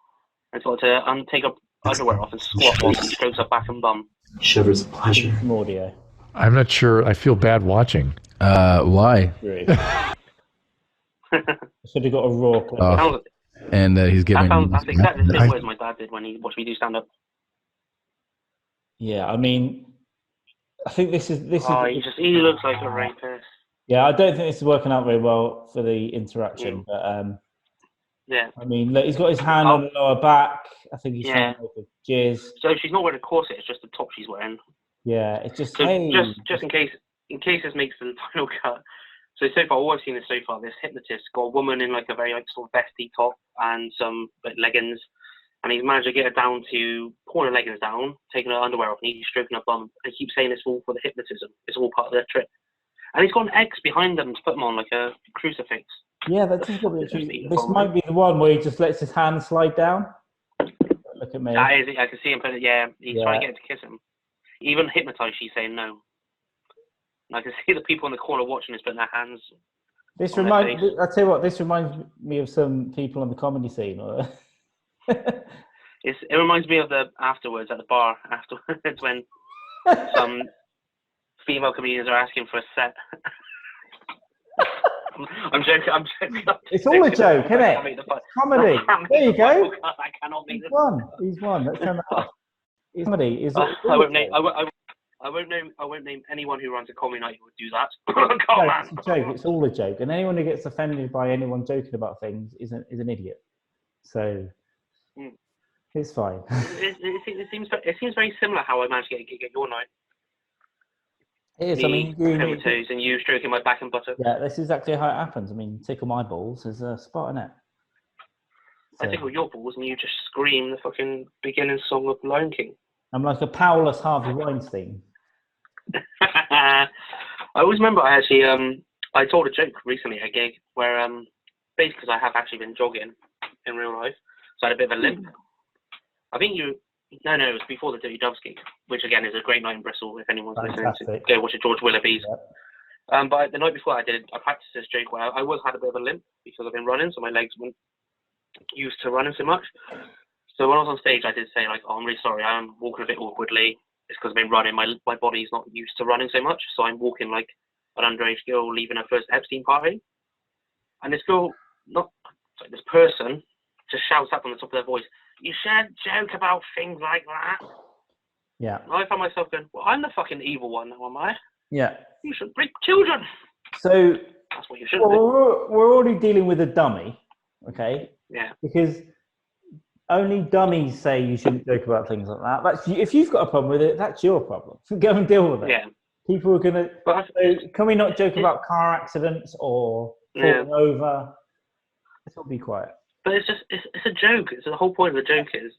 and got to take her underwear off and squat while she strokes her back and bum. Shivers of pleasure. Some audio. I'm not sure. I feel bad watching. Why? Should have got a raw clip. And he's giving. That's exactly the same words my dad did when he watched me do stand up. Yeah, I mean, I think this is. He looks like a rapist. Yeah, I don't think this is working out very well for the interaction, but yeah. I mean, look, he's got his hand on the lower back. I think he's trying to make a jizz. So she's not wearing a corset; it's just the top she's wearing. Yeah, it's just. So just in case this makes the final cut. So far, all I've seen is this hypnotist got a woman in like a very sort of vesty top and some leggings, and he's managed to get her down to pulling her leggings down, taking her underwear off, and he's stroking her bum, and he keeps saying it's all for the hypnotism. It's all part of their trip. And he's got an X behind them to put them on like a crucifix. Yeah, that's just what this might be the one where he just lets his hand slide down. Look at me. That is it. I can see him put it. Yeah, he's trying to get her to kiss him. Even hypnotized, she's saying no. And I can see the people in the corner watching this, putting their hands. I tell you what, this reminds me of some people on the comedy scene. It reminds me of the afterwards at the bar afterwards when some female comedians are asking for a set. I'm joking. It's all a joke, isn't it? Comedy. There you go. I cannot make this. He's one. Let's turn that off. It's comedy. I won't name anyone who runs a comedy night who would do that. Come No, on. it's a joke. It's all a joke, and anyone who gets offended by anyone joking about things is an idiot. So it's fine. It seems very similar how I managed to get a gig at your night. It is. Me, I mean, playing with toes, and you stroking my back and butter. yeah, this is exactly how it happens. I mean, tickle my balls is a spot in it. I tickle your balls, and you just scream the fucking beginning song of Lion King. I'm like a powerless Harvey Weinstein. I always remember I told a joke recently at a gig where basically because I have actually been jogging in real life, so I had a bit of a limp. I think it was before the Dirty Doves gig, which again is a great night in Bristol. If anyone's listening, to go watch it, George Willoughby's. Yep. But the night before I practiced this joke where I had a bit of a limp because I've been running, so my legs weren't used to running so much. So when I was on stage, I did say like, "Oh, I'm really sorry, I'm walking a bit awkwardly. It's because I've been running. My body's not used to running so much, so I'm walking like an underage girl leaving her first Epstein party." And this person just shouts up on the top of their voice, "You shouldn't joke about things like that." Yeah. And I found myself going, "Well, I'm the fucking evil one now, am I? Yeah. You should break children." So that's what you should do. We're already dealing with a dummy, okay? Yeah. Because only dummies say you shouldn't joke about things like that. If you've got a problem with it, that's your problem. Go and deal with it. Yeah. People are gonna. So can we not joke about car accidents or falling over? Let's all be quiet. But it's a joke. It's the whole point of the joke is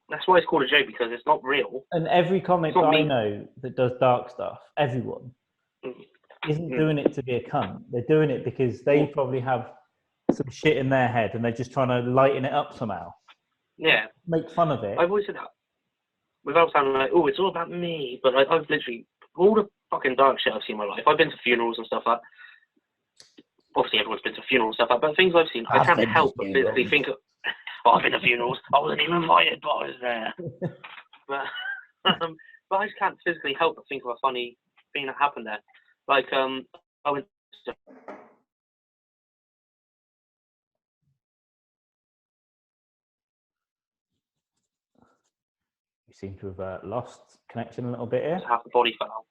that's why it's called a joke, because it's not real. And every comic that I know that does dark stuff, everyone isn't doing it to be a cunt. They're doing it because they probably have some shit in their head and they're just trying to lighten it up somehow. Yeah. Make fun of it. I've always said that without sounding like, oh, it's all about me. But I've literally, all the fucking dark shit I've seen in my life. I've been to funerals and stuff like that. Obviously, everyone's been to funerals and stuff like that. But things I've seen, I can't help but physically think of, I've been to funerals. I wasn't even invited, but I was there. But I just can't physically help but think of a funny thing that happened there. Like, I went to... You seem to have lost connection a little bit here. Half the body fell out.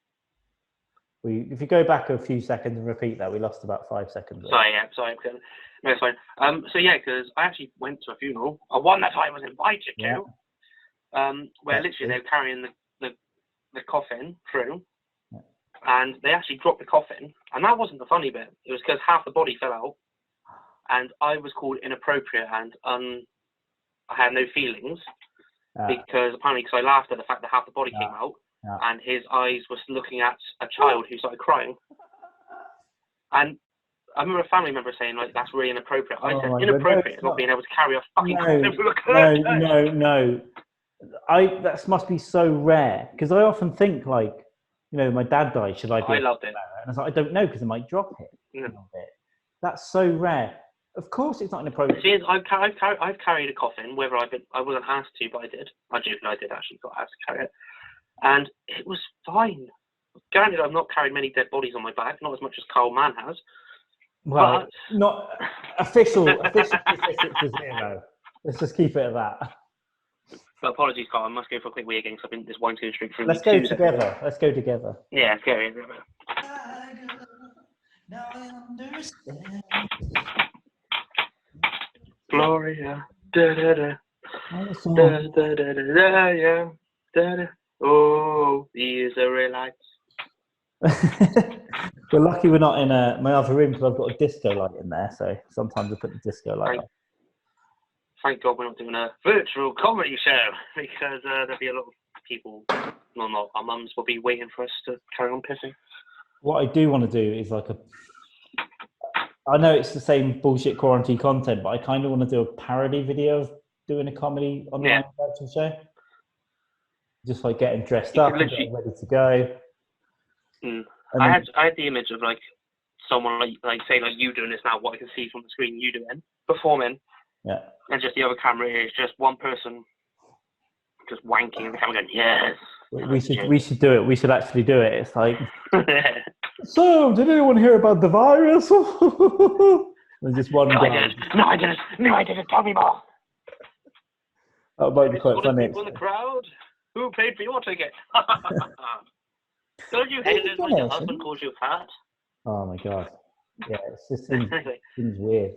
If you go back a few seconds and repeat that, we lost about 5 seconds. Sorry. No, it's fine. So yeah, because I actually went to a funeral, one that I was invited to, where literally they were carrying the coffin through, and they actually dropped the coffin, and that wasn't the funny bit. It was because half the body fell out, and I was called inappropriate, and I had no feelings, because I laughed at the fact that half the body came out, and his eyes were looking at a child who started crying. And I remember a family member saying, like, that's really inappropriate. I said, inappropriate is not being able to carry a fucking coffin through a curtain. No. That must be so rare, because I often think, like, my dad died, should I be? I loved it. And I was like, I don't know, because I might drop it. That's so rare. Of course it's not inappropriate. See, I've carried a coffin, whether I wasn't asked to, but I did. I did actually got asked to carry it. And it was fine. Granted, I've not carried many dead bodies on my back, not as much as Carl Mann has. Well, not official statistics is 0. Let's just keep it at that. But apologies, Carl. I must go for a quick wee again because I think this wine's going straight through. Let's go together. Let's go together. Yeah, let's go. Gloria, da da da, da da da da, yeah, da da. Oh, the Israelites. We're lucky we're not in my other room because I've got a disco light in there, so sometimes I put the disco light on. Thank God we're not doing a virtual comedy show, because there'll be a lot of people, not our mums, will be waiting for us to carry on pissing. What I do want to do is I know it's the same bullshit quarantine content, but I kind of want to do a parody video of doing a comedy online virtual show. Just like getting dressed up and getting ready to go. I had the image of like someone like say like you doing this now, what I can see from the screen, you doing, performing. Yeah. And just the other camera is just one person just wanking and the camera going, yes. We should do it. We should actually do it. It's like, so did anyone hear about the virus? There's just one guy. No, I didn't. Tell me more. That might be quite funny. People in the crowd who paid for your ticket. Don't you hate it when your honest, husband calls you fat? Oh my god. Yeah, it's just seems Anyway, weird.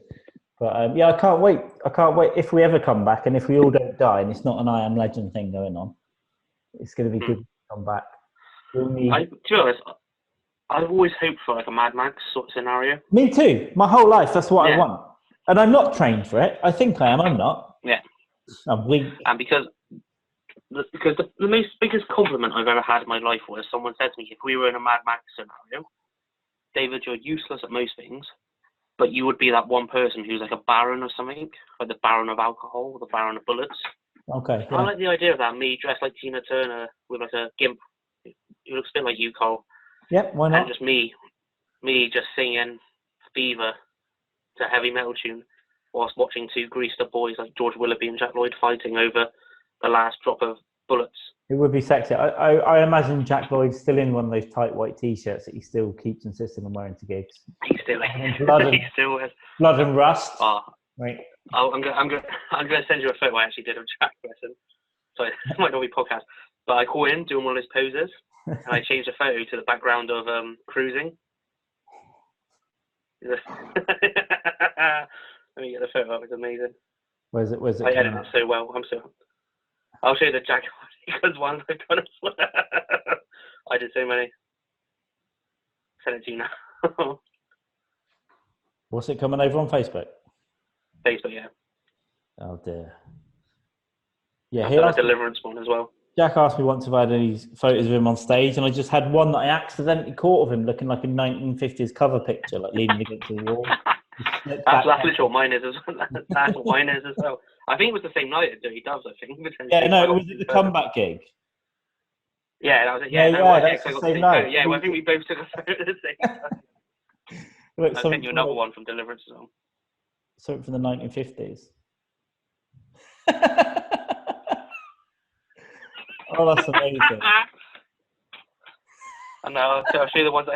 But yeah, I can't wait. I can't wait if we ever come back, and if we all don't die, and it's not an I Am Legend thing going on. It's going to be good to come back. to be honest, I've always hoped for like a Mad Max sort of scenario. Me too. My whole life, that's what I want. And I'm not trained for it. I think I am. I'm not. Yeah. I'm weak. And because the biggest compliment I've ever had in my life was someone said to me, if we were in a Mad Max scenario, David, you're useless at most things, but you would be that one person who's like a baron or something, like the baron of alcohol, or the baron of bullets. Okay. Yeah. I like the idea of that, me dressed like Tina Turner with like a gimp. You looks a bit like you, Cole. Yep, why not? And just me just singing Fever to a heavy metal tune whilst watching two greased up boys like George Willoughby and Jack Lloyd fighting over the last drop of bullets. It would be sexy. I imagine Jack Lloyd's still in one of those tight white t-shirts that he still keeps insisting on wearing to gigs. He still has blood and rust. Oh, right. I'm gonna send you a photo I actually did of Jack Lesson. So it might not be podcast, but I caught him doing one of his poses, and I changed the photo to the background of cruising. Let me get the photo up. It's amazing. Where's it? I edited it so well. I'll show you the Jack because one I kind of I did so many. Send it to you now. What's it coming over on Facebook? Facebook, yeah. Oh dear. Yeah, I've done a Deliverance one as well. Jack asked me once if I had any photos of him on stage, and I just had one that I accidentally caught of him looking like a 1950s cover picture, like leaning against the wall. That's literally what mine is as well. That's what mine is as well. I think it was the same night at Dirty Doves, I think. Yeah, no, it was at the comeback gig. Yeah, that was it. That's the same night. Yeah, well, I think we both took a photo at the same time. Look, I sent you another one from Deliverance as well. Something from the 1950s. Oh, that's amazing. I know. I'll show you the ones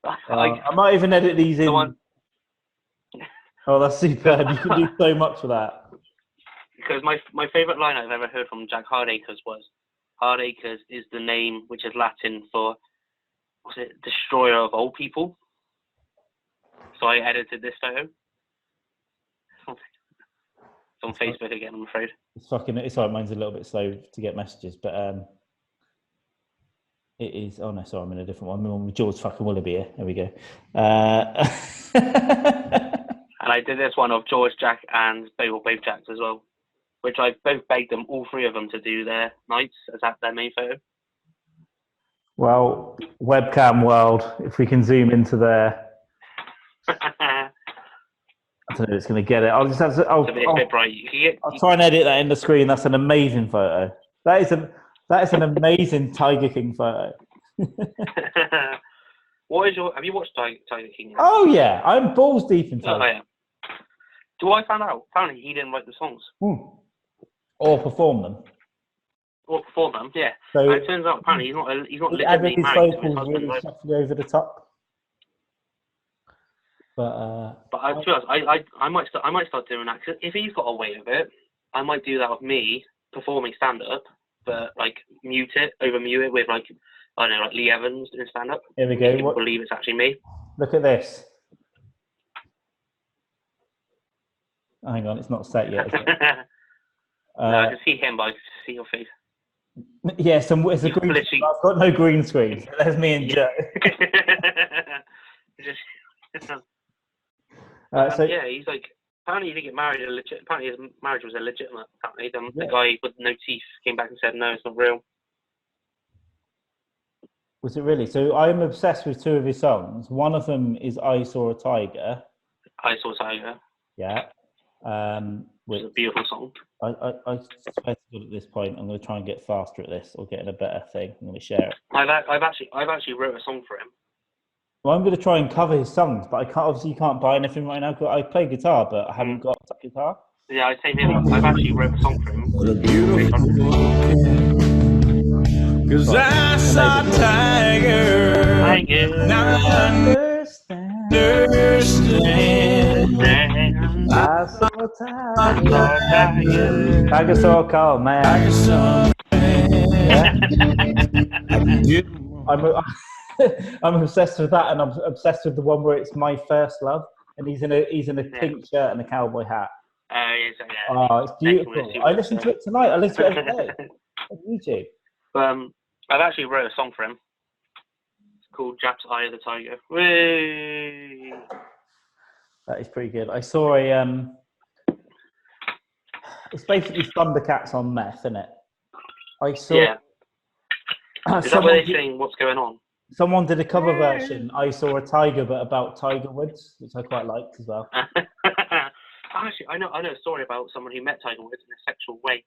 I might even edit these in. Oh, that's superb. You can do so much for that. Because my favourite line I've ever heard from Jack Hardacres was, Hardacres is the name which is Latin for, was it destroyer of old people? So I edited this photo. It's on Facebook again, I'm afraid. It's sorry, mine's a little bit slow to get messages, but it is. Oh no, sorry, I'm in a different one. I'm with George fucking Willoughby here. There we go. And I did this one of George, Jack, and both Jacks as well, which I both begged them, all three of them, to do their nights as their main photo. Well, webcam world, if we can zoom into there. I don't know if it's going to get it. I'll just have to. I'll try and edit that in the screen. That's an amazing photo. That is an amazing Tiger King photo. Have you watched Tiger King? Oh yeah, I'm balls deep in Tiger. Oh yeah. Do I find out? Apparently he didn't write the songs. Or perform them. Yeah. So and it turns out apparently he's not he added legitimately his married to his vocals husband. really softly over the top. But to be honest, I might start doing that, because if he's got a way of it, I might do that with me performing stand up, but like mute it with like, I don't know, like Lee Evans in stand up. Here we go. People believe it's actually me. Look at this. Hang on, it's not set yet. Is it? No, I can see him, but I can see your face. Yes, and it's a green. I've got no green screen. So there's me and Joe. So yeah, he's like, apparently he didn't get married. Apparently his marriage was illegitimate. Apparently the guy with no teeth came back and said, no, it's not real. Was it really? So I'm obsessed with two of his songs. One of them is I Saw a Tiger. I Saw a Tiger. Yeah. Which is a beautiful song. I swear to God, at this point, I'm going to try and get faster at this or get in a better thing. I'm going to share it. I've actually wrote a song for him. Well, I'm going to try and cover his songs, but you can't buy anything right now. I play guitar, but I haven't got a guitar. Yeah, I'd say maybe I've actually wrote a song for him. What a beautiful because I saw a tiger. Now I understand. I saw a tiger. Tiger so cold, man. Tiger so yeah. I I'm obsessed with that, and I'm obsessed with the one where it's my first love, and he's in a pink shirt and a cowboy hat. Oh, it's beautiful. I listen to it tonight. I listen to it every day on YouTube. I've actually wrote a song for him. It's called Jap's Eye of the Tiger. Whee! That is pretty good. I saw it's basically Thundercats on meth, isn't it? I saw. Yeah. Is that where they're saying what's going on? Someone did a cover version. I saw a tiger, but about Tiger Woods, which I quite liked as well. Actually, I know a story about someone who met Tiger Woods in a sexual way.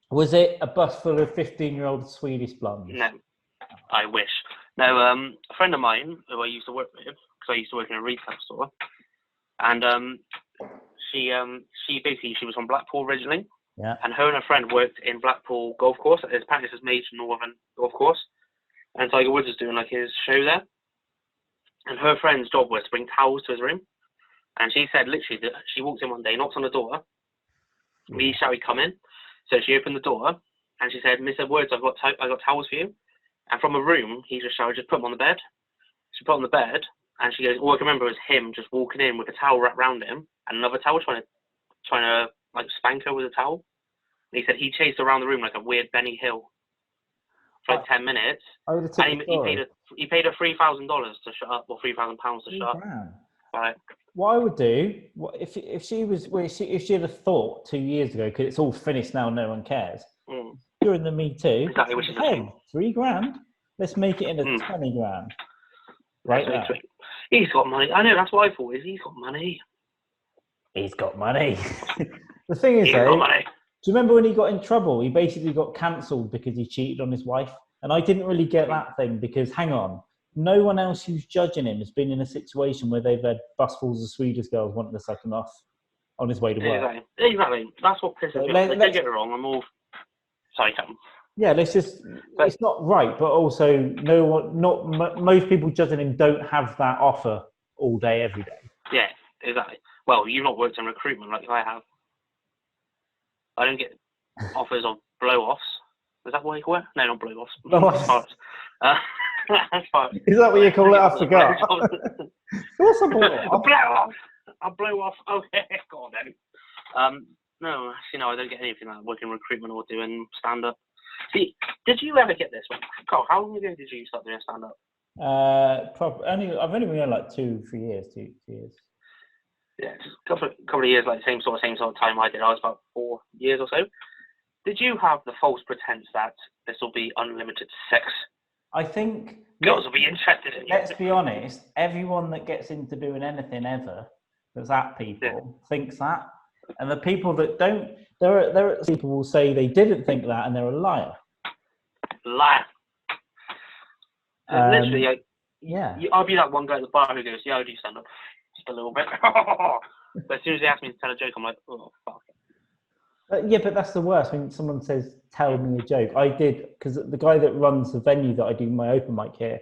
Was it a bus full of 15-year-old Swedish blondes? No, I wish. No, a friend of mine who I used to work with, because I used to work in a retail store, and she was from Blackpool originally. Yeah. And her friend worked in Blackpool Golf Course. Apparently, it's his major northern golf course. And Tiger Woods was doing like his show there. And her friend's job was to bring towels to his room. And she said literally that she walked in one day, knocked on the door. He shouted, "Come in." So she opened the door and she said, "Mr. Woods, I got towels for you." And from a room, he just shouted, "Just put them on the bed." She put them on the bed and she goes, all I can remember was him just walking in with a towel wrapped around him and another towel trying to like spank her with a towel. And he said he chased around the room like a weird Benny Hill for like 10 minutes. And he paid her $3,000 to shut up, or £3,000 to shut up. Right. What I would do, if she had a thought 2 years ago, because it's all finished now, no one cares. During the Me Too, exactly, which is hey, $3,000. Let's make it into 20 grand. Right now. He's got money. I know, that's what I thought. He's got money. He's got money. The thing is, though, do you remember when he got in trouble? He basically got cancelled because he cheated on his wife. And I didn't really get that thing because, hang on, no one else who's judging him has been in a situation where they've had busfuls of Swedish girls wanting to suck him off on his way to work. Exactly. That's what pisses me off. Don't get it wrong. I'm all... Sorry, Captain. Yeah, it's not right, but also most people judging him don't have that offer all day, every day. Yeah, exactly. Well, you've not worked in recruitment like I have. I don't get offers of blow-offs. Is that what you call it? No, not blow-offs. Blow-offs. That's fine. Is that what you call it? I forgot. What's a blow-off? A blow-off. Okay, go on then. No, actually, no, I don't get anything like working in recruitment or doing stand-up. See, did you ever get this? Carl, how long ago did you start doing stand-up? I've only been doing like 2-3 years. 2 years. Yeah, just a couple of years, like same sort of time I did. I was about 4 years or so. Did you have the false pretense that this will be unlimited sex? I think girls will be interested in you. Let's be honest. Everyone that gets into doing anything ever that's at people thinks that, and the people that don't, there are people who will say they didn't think that, and they're a liar. Liar. Literally, I'll be that one guy at the bar who goes, "Yeah, I do stand up." Just a little bit. But as soon as they ask me to tell a joke, I'm like, "Oh, fuck." Yeah, but that's the worst when someone says, "Tell me a joke." I did, because the guy that runs the venue that I do my open mic here,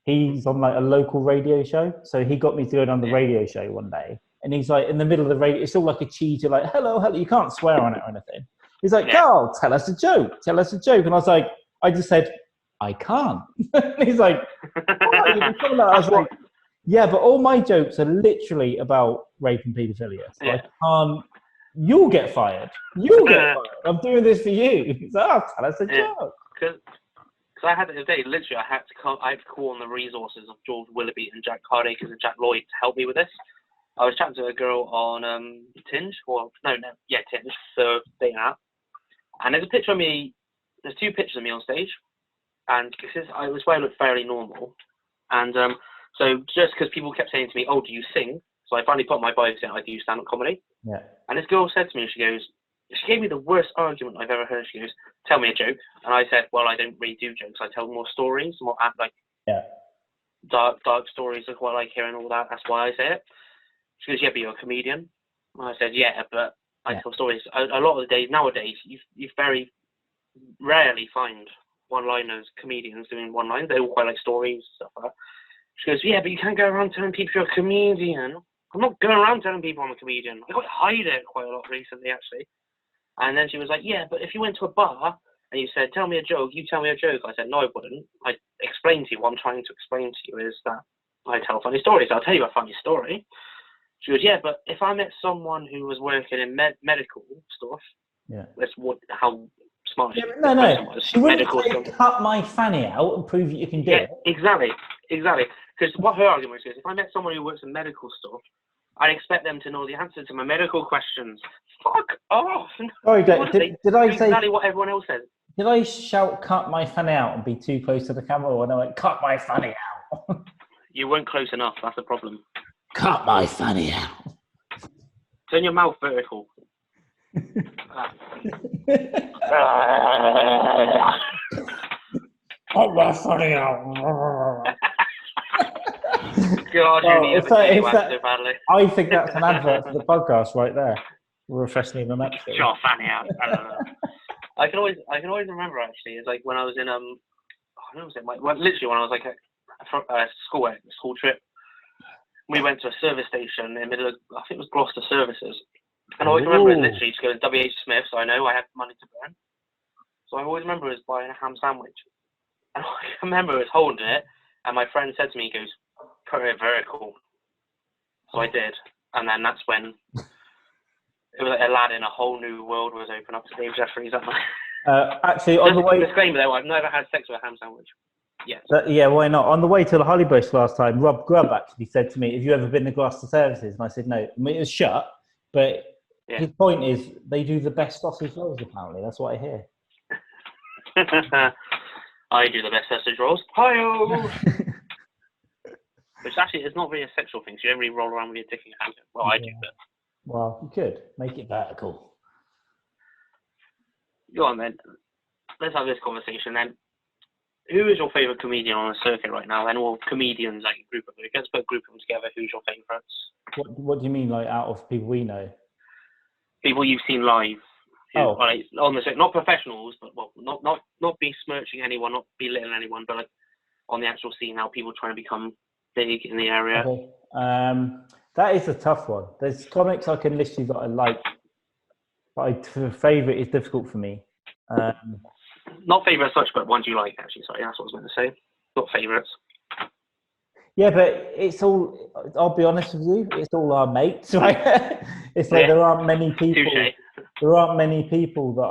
he's on like a local radio show. So he got me to go on the radio show one day. And he's like, in the middle of the radio, it's all like a cheat. You're like, hello. You can't swear on it or anything. He's like, "Carl, tell us a joke. And I was like, I just said, "I can't." And he's like, "Oh, I was like, yeah, but all my jokes are literally about rape and paedophilia. So I can't. You'll get fired. I'm doing this for you." He's like, "Oh, tell us a joke." Because I had it today. Literally, I had to call on the resources of George Willoughby and Jack Cardacre and Jack Lloyd to help me with this. I was chatting to a girl on Tinge, Tinge, the dating app, and there's a picture of me. There's 2 pictures of me on stage, and I was where I looked fairly normal, and so just because people kept saying to me, "Oh, do you sing?" So I finally put my bio saying I do stand-up comedy. Yeah. And this girl said to me, she gave me the worst argument I've ever heard. She goes, "Tell me a joke." And I said, "Well, I don't really do jokes. I tell more stories, more dark stories of what I like hearing, all that. That's why I say it." She goes, "Yeah, but you're a comedian." And I said, "Yeah, but I tell stories." A lot of the days nowadays, you very rarely find one-liners, comedians doing one-liners. They all quite like stories, stuff like that. She goes, "Yeah, but you can't go around telling people you're a comedian." I'm not going around telling people I'm a comedian. I got to hide it quite a lot recently, actually. And then she was like, "Yeah, but if you went to a bar and you said, tell me a joke, you tell me a joke. I said, no, I wouldn't. I explained to you, what I'm trying to explain to you is that I tell funny stories. I'll tell you a funny story. She goes, yeah, but if I met someone who was working in medical stuff, that's how smart she was. She wouldn't say, cut my fanny out and prove that you can do it. Exactly. Because what her argument is, if I met someone who works in medical stuff, I'd expect them to know the answer to my medical questions. Fuck off. Sorry, did I say exactly what everyone else says? Did I shout cut my fanny out and be too close to the camera when I went cut my fanny out? You weren't close enough, that's the problem. Cut my fanny out. Turn your mouth vertical. Cut my fanny out. God, you need so badly. I think that's an advert for the podcast right there. Refreshing the next thing. Shut fanny out. I can always remember actually. It's like when I was in literally when I was like a school trip. We went to a service station in the middle of, I think it was Gloucester Services, and I always remember it literally to go to WH Smith. So I know I had money to burn. So I always remember us buying a ham sandwich, and I remember us holding it, and my friend said to me, he goes, "Put it vertical." So I did, and then that's when it was like Aladdin, a whole new world was open up to Dave Jefferies that night. Actually, on the way. Disclaimer though, I've never had sex with a ham sandwich. Yes. Yeah, why not? On the way to the Hollybush last time, Rob Grubb actually said to me, "Have you ever been to Gloucester Services?" And I said, "No." I mean, it was shut, but his point is they do the best sausage rolls. Apparently, that's what I hear. I do the best sausage rolls. Hi-yo! Which actually is not really a sexual thing. So you don't really roll around with your dick in your hand. Well, I do, but. Well, you could make it vertical. Go on then. Let's have this conversation then. Who is your favourite comedian on the circuit right now? Then, or comedians, like a group of them? Let's put a group of them together. Who's your favourites? What do you mean, like out of people we know? People you've seen live. Like, on the circuit, not professionals, but not besmirching anyone, not belittling anyone, but like on the actual scene, how people trying to become big in the area. Okay. That is a tough one. There's comics I can list you that I like, but favourite is difficult for me. Not favourite as such, but ones you like, actually. Sorry, that's what I was going to say. Not favourites. Yeah, but it's all, I'll be honest with you, it's all our mates, right? It's like there aren't many people. Touché. There aren't many people that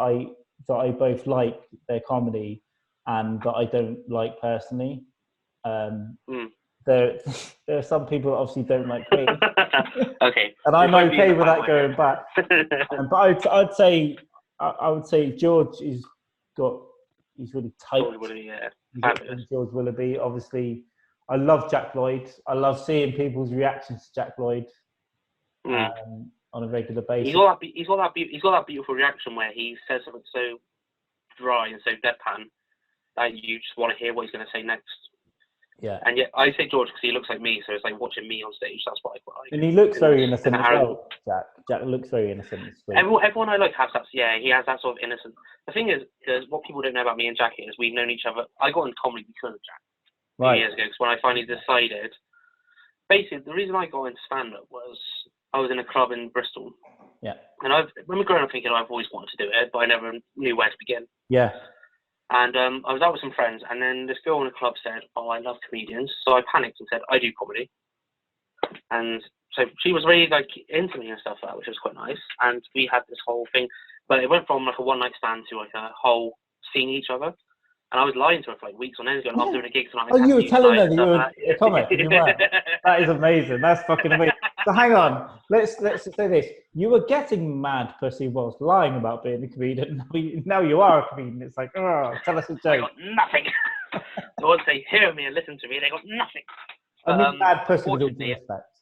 I both like their comedy and that I don't like personally. There are some people that obviously don't like me. Okay. And I'm okay with that going back. But I would say George he's really tight. George Willoughby, obviously. I love Jack Lloyd. I love seeing people's reactions to Jack Lloyd on a regular basis. He's got that beautiful reaction where he says something so dry and so deadpan that you just want to hear what he's going to say next. Yeah. And yet I say George because he looks like me, so it's like watching me on stage. That's what I quite like. And he looks very innocent as well. Jack looks very innocent. Everyone I like has that. Yeah, he has that sort of innocence. The thing is, because what people don't know about me and Jack is we've known each other. I got into comedy because of Jack. Years ago, because when I finally decided, basically the reason I got into stand-up was I was in a club in Bristol. Yeah. And I remember growing up thinking I've always wanted to do it, but I never knew where to begin. Yeah. And I was out with some friends, and then this girl in the club said, "Oh, I love comedians." So I panicked and said, "I do comedy." And so she was really like into me and stuff like that, which was quite nice. And we had this whole thing, but it went from like a one-night stand to like a whole seeing each other. And I was lying to her for like weeks on end, going, "I'm doing a gig tonight." Oh, you were telling her that you were a comic. That is amazing. That's fucking amazing. So hang on, let's say this: you were getting mad pussy whilst lying about being a comedian. Now you are a comedian. It's like, oh, tell us a joke. I got nothing. So once they hear me and listen to me, they got nothing. I mean, mad pussy with all due respect.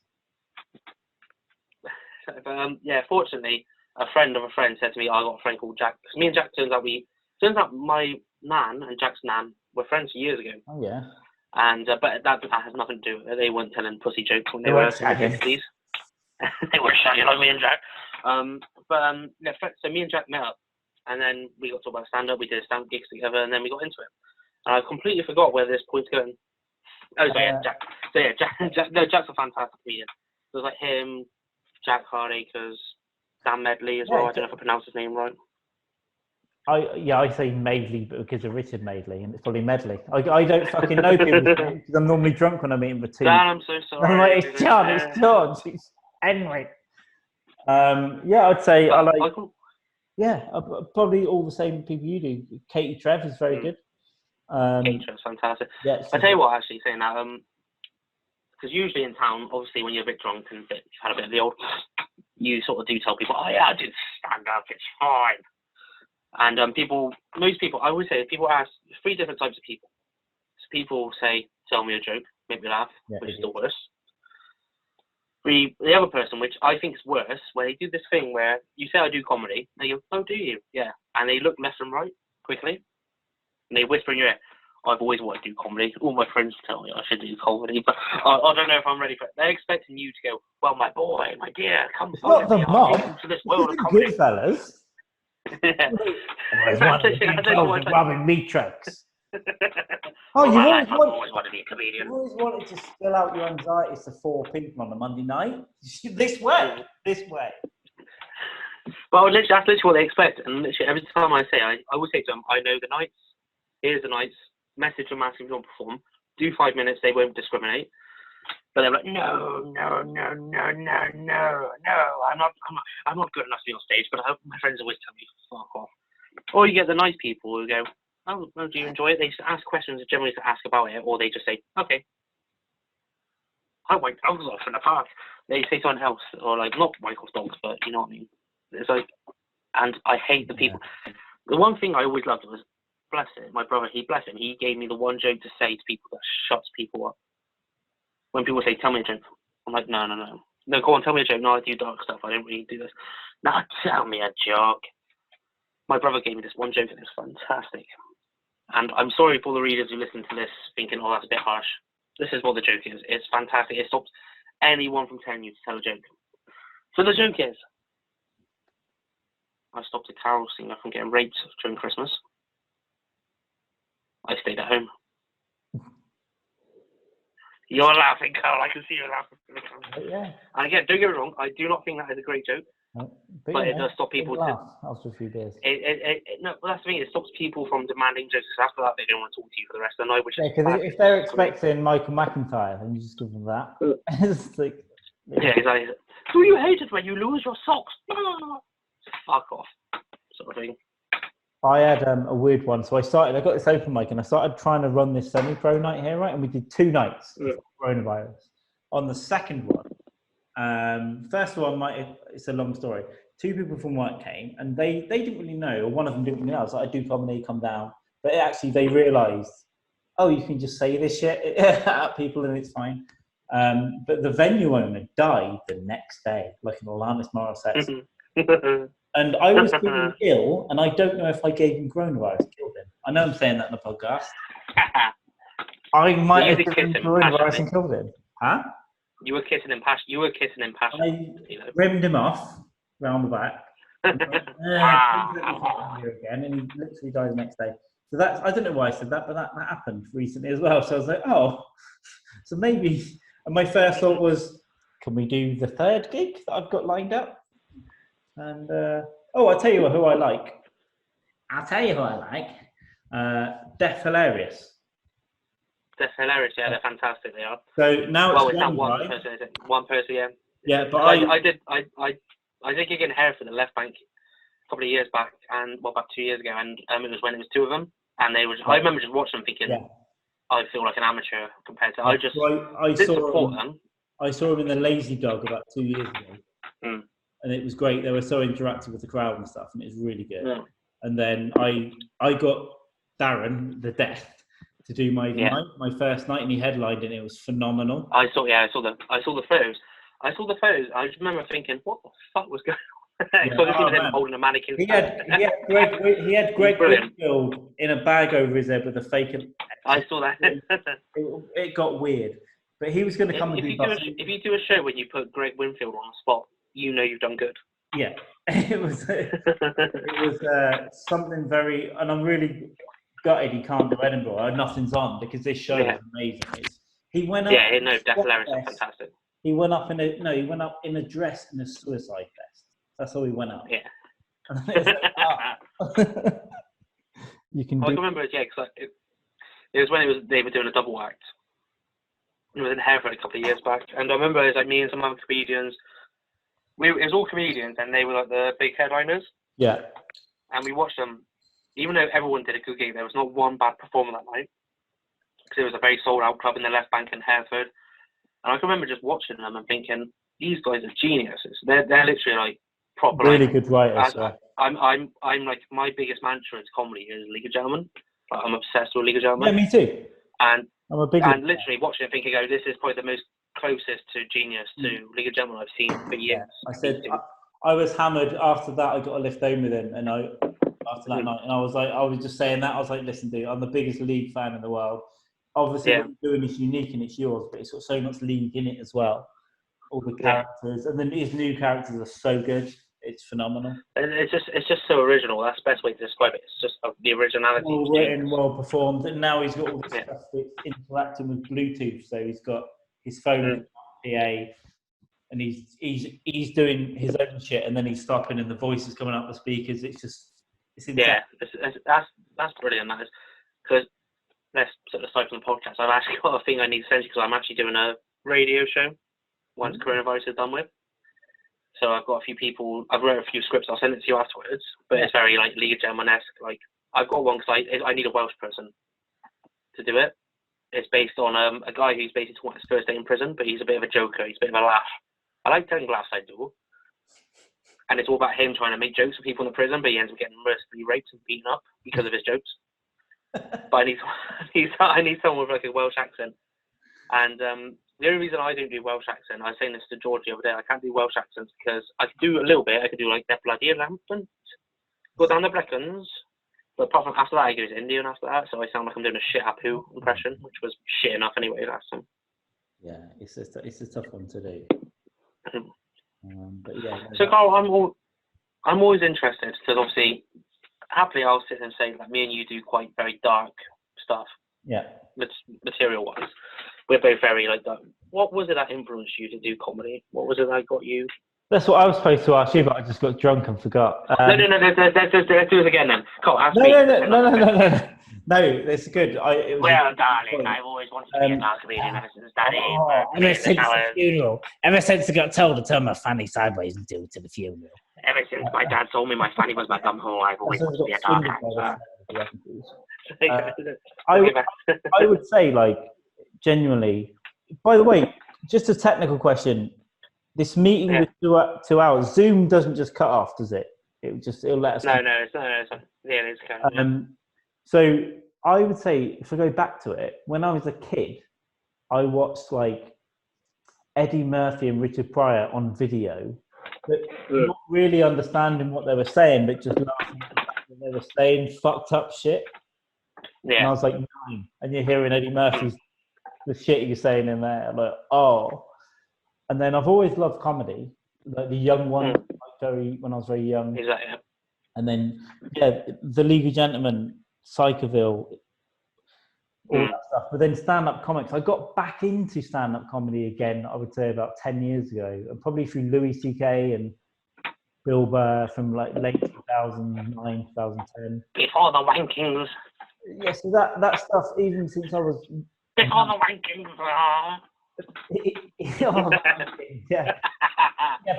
But fortunately, a friend of a friend said to me, "I got a friend called Jack." Because me and Jack turns out my nan and Jack's nan were friends years ago. Oh yeah. And but that has nothing to do with it. They weren't telling pussy jokes when they were in the 50s. They were shagging like me and Jack. So me and Jack met up, and then we got to talk about stand up. We did stand gigs together, and then we got into it. And I completely forgot where this point's going. Oh, so Jack. So Jack's a fantastic comedian. It was like him, Jack Hardacres, Dan Medley as well. I don't know if I pronounced his name right. I say Madeley because of Richard Madeley, and it's probably Medley. I don't fucking know people's names because I'm normally drunk when I meet them for tea. Dan, I'm so sorry. I'm like, it's John, it's George, it's Henry. Yeah, I'd say I like. Yeah, probably all the same people you do. Katie Trev is very good. Katie Trev's fantastic. Yeah, I tell you what, actually, saying that, because usually in town, obviously, when you're a bit drunk and you've had a bit of the old, you sort of do tell people, oh yeah, I did stand up, it's fine. And most people, I always say, people ask 3 different types of people. So people say, tell me a joke, make me laugh, which is the worst. The other person, which I think is worse, where they do this thing where you say I do comedy, they go, oh, do you? Yeah. And they look left and right quickly, and they whisper in your ear, I've always wanted to do comedy. All my friends tell me I should do comedy, but I don't know if I'm ready for it. They're expecting you to go, well, my boy, my dear, come follow me. I'll take you to this world of comedy. Goodfellas. Yeah. Robbing meat trucks. I've always wanted to be a comedian. You always wanted to spill out your anxieties to 4 people on a Monday night. This way. Well, that's literally what they expect. And literally every time I say, I always say to them, I know the nights. Here's the nights. Message them asking if you want to perform. Do 5 minutes. They won't discriminate. But they're like, no. I'm not good enough to be on stage. But my friends always tell me, fuck off. Or you get the nice people who go, oh, do you enjoy it? They just ask questions generally to ask about it, or they just say, okay. I went dogs off in the park. They say something else, or like, not Michael's dogs, but you know what I mean. It's like, and I hate the people. The one thing I always loved was, bless him, my brother, he gave me the one joke to say to people that shuts people up. When people say, tell me a joke, I'm like, no. No, go on, tell me a joke. No, I do dark stuff. I don't really do this. Now tell me a joke. My brother gave me this one joke and it was fantastic. And I'm sorry for the readers who listen to this thinking, oh, that's a bit harsh. This is what the joke is. It's fantastic. It stops anyone from telling you to tell a joke. So the joke is, I stopped a carol singer from getting raped during Christmas. I stayed at home. You're laughing, Carl. I can see you laughing. Yeah. And again, don't get me wrong. I do not think that is a great joke. But it does stop people after a few days. No, that's the thing. It stops people from demanding jokes. After that, they don't want to talk to you for the rest of the night. Which because if they're expecting Michael McIntyre, then you just give them that. It's like, yeah, exactly. Do you hate it when you lose your socks? Fuck off, sort of thing. I had a weird one. So I got this open mic and I started trying to run this semi-pro night here, right? And we did 2 nights of coronavirus. On the second one, first one, it's a long story. 2 people from work came and they didn't really know, or one of them didn't really know. I was like, I do comedy, come down. But actually they realised, oh, you can just say this shit at people and it's fine. But the venue owner died the next day, like an Alanis Morissette. And I was feeling ill, and I don't know if I gave him coronavirus, killed him. I know I'm saying that in the podcast. I might have given him coronavirus and killed him. Huh? You were kissing him passion. I rimmed him off round the back. Again, and he literally died the next day. So that's, I don't know why I said that, but that happened recently as well. So I was like, oh, so maybe. And my first thought was, can we do the 3rd gig that I've got lined up? And I'll tell you who I like. Deaf Hilarious. Deaf Hilarious, yeah, they're fantastic. They are. So now it's that one person, is it? One person, yeah. Yeah, but I did a gig in Hereford, the Left Bank, a couple of years back, and about 2 years ago, and it was when it was 2 of them, and they were. I remember just watching them thinking, I feel like an amateur compared to. I saw him in the Lazy Dog about 2 years ago. And it was great. They were so interactive with the crowd and stuff, and it was really good. Yeah. And then I got Darren, the Deaf, to do my first night, and he headlined, and it was phenomenal. I saw the photos. I just remember thinking, what the fuck was going on? So this was him holding a mannequin. He had Greg Winfield in a bag over his head with a fake. I saw that. it got weird, but he was going to come and do. If you do a show when you put Greg Winfield on the spot, you know you've done good. Yeah, it was something very, and I'm really gutted he can't do Edinburgh. Nothing's on because this show is amazing. He went up. Yeah, no, Deaf Hilarious is fantastic. He went up in a dress in a suicide vest. That's how he went up. Yeah. You can I do. can remember it, yeah, because it was when they were doing a double act. It was in Hereford a couple of years back, and I remember it was like me and some other comedians. It was all comedians, and they were like the big headliners. Yeah. And we watched them. Even though everyone did a good gig, there was not one bad performer that night. Because it was a very sold-out club in the Left Bank in Hereford. And I can remember just watching them and thinking, these guys are geniuses. They're literally like proper. Really like, good writers. I'm like, my biggest mantra to comedy is League of Gentlemen. Like, I'm obsessed with League of Yeah, Gentlemen. me too. And I'm a big. and literally watching it, thinking, oh, this is probably the most closest to genius to League of Gentlemen I've seen for years. I said I was hammered after that. I got a lift home with him, and after that night, and I was just saying that. I was like, listen, dude, I'm the biggest League fan in the world. Obviously, what you're doing is unique and it's yours, but it's got so much League in it as well. All the characters, and then his new characters are so good. It's phenomenal. It's just so original. That's the best way to describe it. It's just the originality. Well written, well performed, and now he's got all this stuff that's interacting with Bluetooth. So he's got his phone PA, and he's doing his own shit, and then he's stopping, and the voice is coming up the speakers. It's insane. Yeah, that's brilliant. That is, because let's sort of aside from the podcast, I've actually got a thing I need to send you because I'm actually doing a radio show once coronavirus is done with. So I've got a few people. I've wrote a few scripts. I'll send it to you afterwards. But it's very like League of Gentlemen-esque. Like I've got one because I need a Welsh person to do it. It's based on a guy who's basically talking his first day in prison, but he's a bit of a joker. He's a bit of a laugh. I like telling laughs, I do. And it's all about him trying to make jokes with people in the prison, but he ends up getting mercifully raped and beaten up because of his jokes. But I need someone with like a Welsh accent. And the only reason I don't do Welsh accent, I was saying this to George the other day, I can't do Welsh accents because I could do a little bit. I could do like that bloody lampant, go down the Bleckens. But apart from after that, I go to Indian after that, so I sound like I'm doing a shit Apu impression, which was shit enough anyway last time. Yeah, it's a tough one to do. But yeah. So Carl, I'm always interested because obviously, happily I'll sit and say that me and you do quite very dark stuff. Yeah. Material wise, we're both very like that. What was it that influenced you to do comedy? What was it that got you? That's what I was supposed to ask you, but I just got drunk and forgot. No. Let's do it again then. Carl, ask me. No, it's good. Darling, I've always wanted to be a dark comedian ever since Daddy. Ever since I got told to turn my fanny sideways and do it to the funeral. Ever since my dad told me my fanny was my bum hole, I've always wanted to be a dark actor. I would say, like, genuinely. By the way, just a technical question. This meeting was 2 hours. Zoom doesn't just cut off, does it? It'll let us. No, it's not. Yeah, it's kind of. So I would say, if I go back to it, when I was a kid, I watched like Eddie Murphy and Richard Pryor on video, but not really understanding what they were saying, but just laughing at the fact that they were saying fucked up shit. Yeah. And I was like 9, and you're hearing Eddie Murphy's the shit you're saying in there, like, oh. And then I've always loved comedy, like the young one, when I was very young. Exactly. And then the League of Gentlemen, Psychoville, all that stuff. But then stand-up comics, I got back into stand-up comedy again, I would say about 10 years ago, and probably through Louis C.K. and Bill Burr from like late 2009, 2010. Before the wankings. Yeah, so that stuff, even since I was... Before the wankings. Yeah,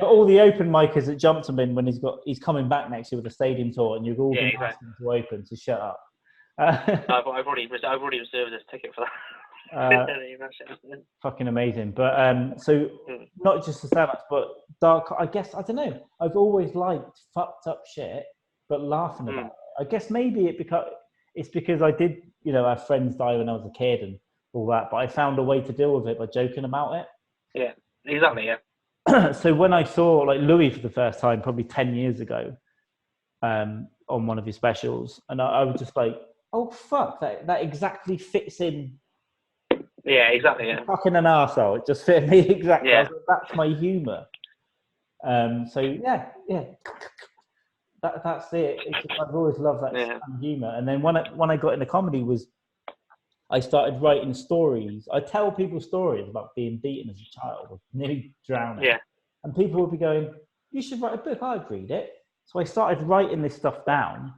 but all the open micers that jumped him in when he's coming back next year with a stadium tour, and you've all been asking to open, so shut up. I've already reserved this ticket for that. Fucking amazing. But so not just the stand-ups, but dark. I guess I don't know. I've always liked fucked up shit, but laughing about it. I guess maybe it's because I did, have friends die when I was a kid and all that, but I found a way to deal with it by joking about it. Yeah, exactly. Yeah. So when I saw like Louis for the first time, probably 10 years ago, on one of his specials, and I was just like, oh fuck, that exactly fits in. Yeah, exactly. Yeah. Fucking an arsehole. It just fit me exactly. Yeah. I was like, that's my humour. So yeah. That's it. I've always loved that kind of humour. And then when I got into comedy I started writing stories. I tell people stories about being beaten as a child, nearly drowning. Yeah. And people would be going, you should write a book, I'd read it. So I started writing this stuff down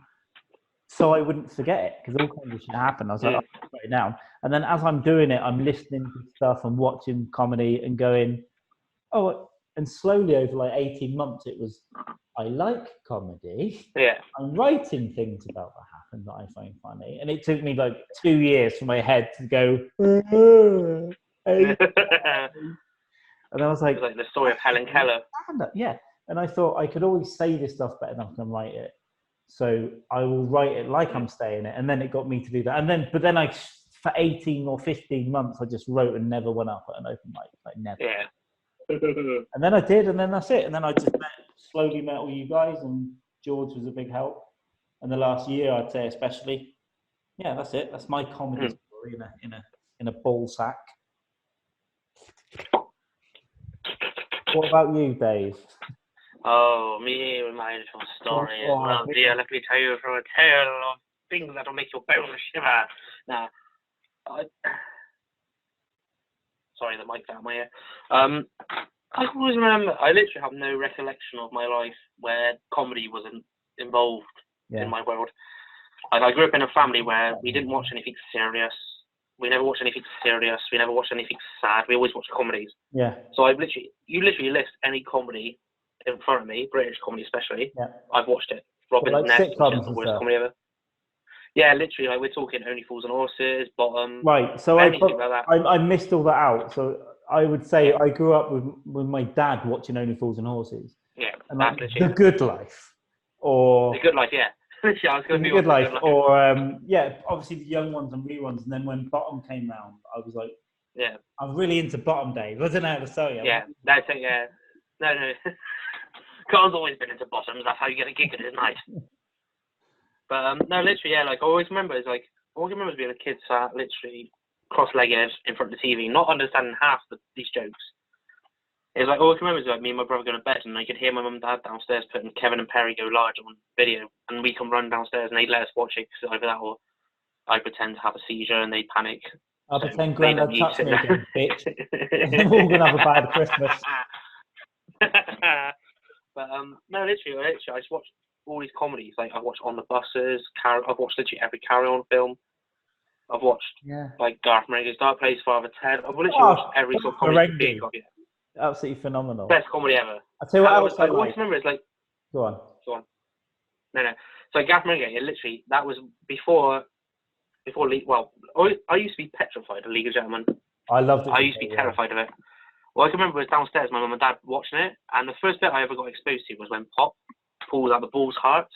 so I wouldn't forget it, because all kinds of shit happened. I was like, I'll write it down. And then as I'm doing it, I'm listening to stuff and watching comedy and going, oh, and slowly over like 18 months, it was, I like comedy. Yeah. I'm writing things about what happened that I find funny. And it took me like 2 years for my head to go, hey. And I was like, It was like the story of Helen Keller. yeah. And I thought I could always say this stuff better than I can write it. So I will write it like I'm saying it. And then it got me to do that. But then for 18 or 15 months, I just wrote and never went up at an open mic. Like never. Yeah. And then I did, and then that's it. And then I just slowly met all you guys, and George was a big help. And the last year, I'd say especially. Yeah, that's it. That's my comedy story in a ball sack. What about you, Dave? Oh, me with my little story. Well, dear, let me tell you from a tale of things that'll make your bones shiver. Now, sorry, the mic's out of my ear. I always remember, I literally have no recollection of my life where comedy wasn't involved in my world. Like, I grew up in a family where we didn't watch anything serious. We never watched anything serious. We never watched anything sad. We always watched comedies. Yeah. So you literally list any comedy in front of me, British comedy especially. Yeah. I've watched it. Robin's like Nest, which is the and worst stuff. comedy ever. Yeah, literally, like we're talking Only Fools and Horses, Bottom. Right. So anything like that. I missed all that out. So I would say I grew up with my dad watching Only Fools and Horses. Yeah, and that's like The Good Life, or The Good Life. Yeah. Yeah, I was going to The Good Life, or obviously the young ones and reruns. And then when Bottom came round, I was like, yeah, I'm really into Bottom, Dave. I don't know how to tell you. Yeah, that's it. Yeah, no. Carl's always been into Bottoms. That's how you get a gig at his night. But no, literally, yeah. Like I always remember being a kid sat literally cross-legged in front of the TV, not understanding half these jokes. It was like, all I can remember is like me and my brother going to bed, and I could hear my mum and dad downstairs putting Kevin and Perry Go Large on video, and we come run downstairs and they'd let us watch it, because either that or I pretend to have a seizure and they'd panic. I'll pretend Grandad touched me again, bitch. We're all going to have a bad Christmas. But no, literally, I just watched all these comedies. Like I've watched On the Buses, I've watched literally every Carry On film. I've watched like Garth Marenghi's Dark Place, Father Ted. I've literally watched every sort of comedy. Absolutely phenomenal. Best comedy ever. I'll tell you what else I always remember is like. Go on. No. So Garth Marenghi, literally, that was before well, I used to be petrified of League of Gentlemen. I loved it. I used to be terrified of it. Well, I can remember downstairs, my mum and dad watching it, and the first bit I ever got exposed to was when Pop pulls out the bull's heart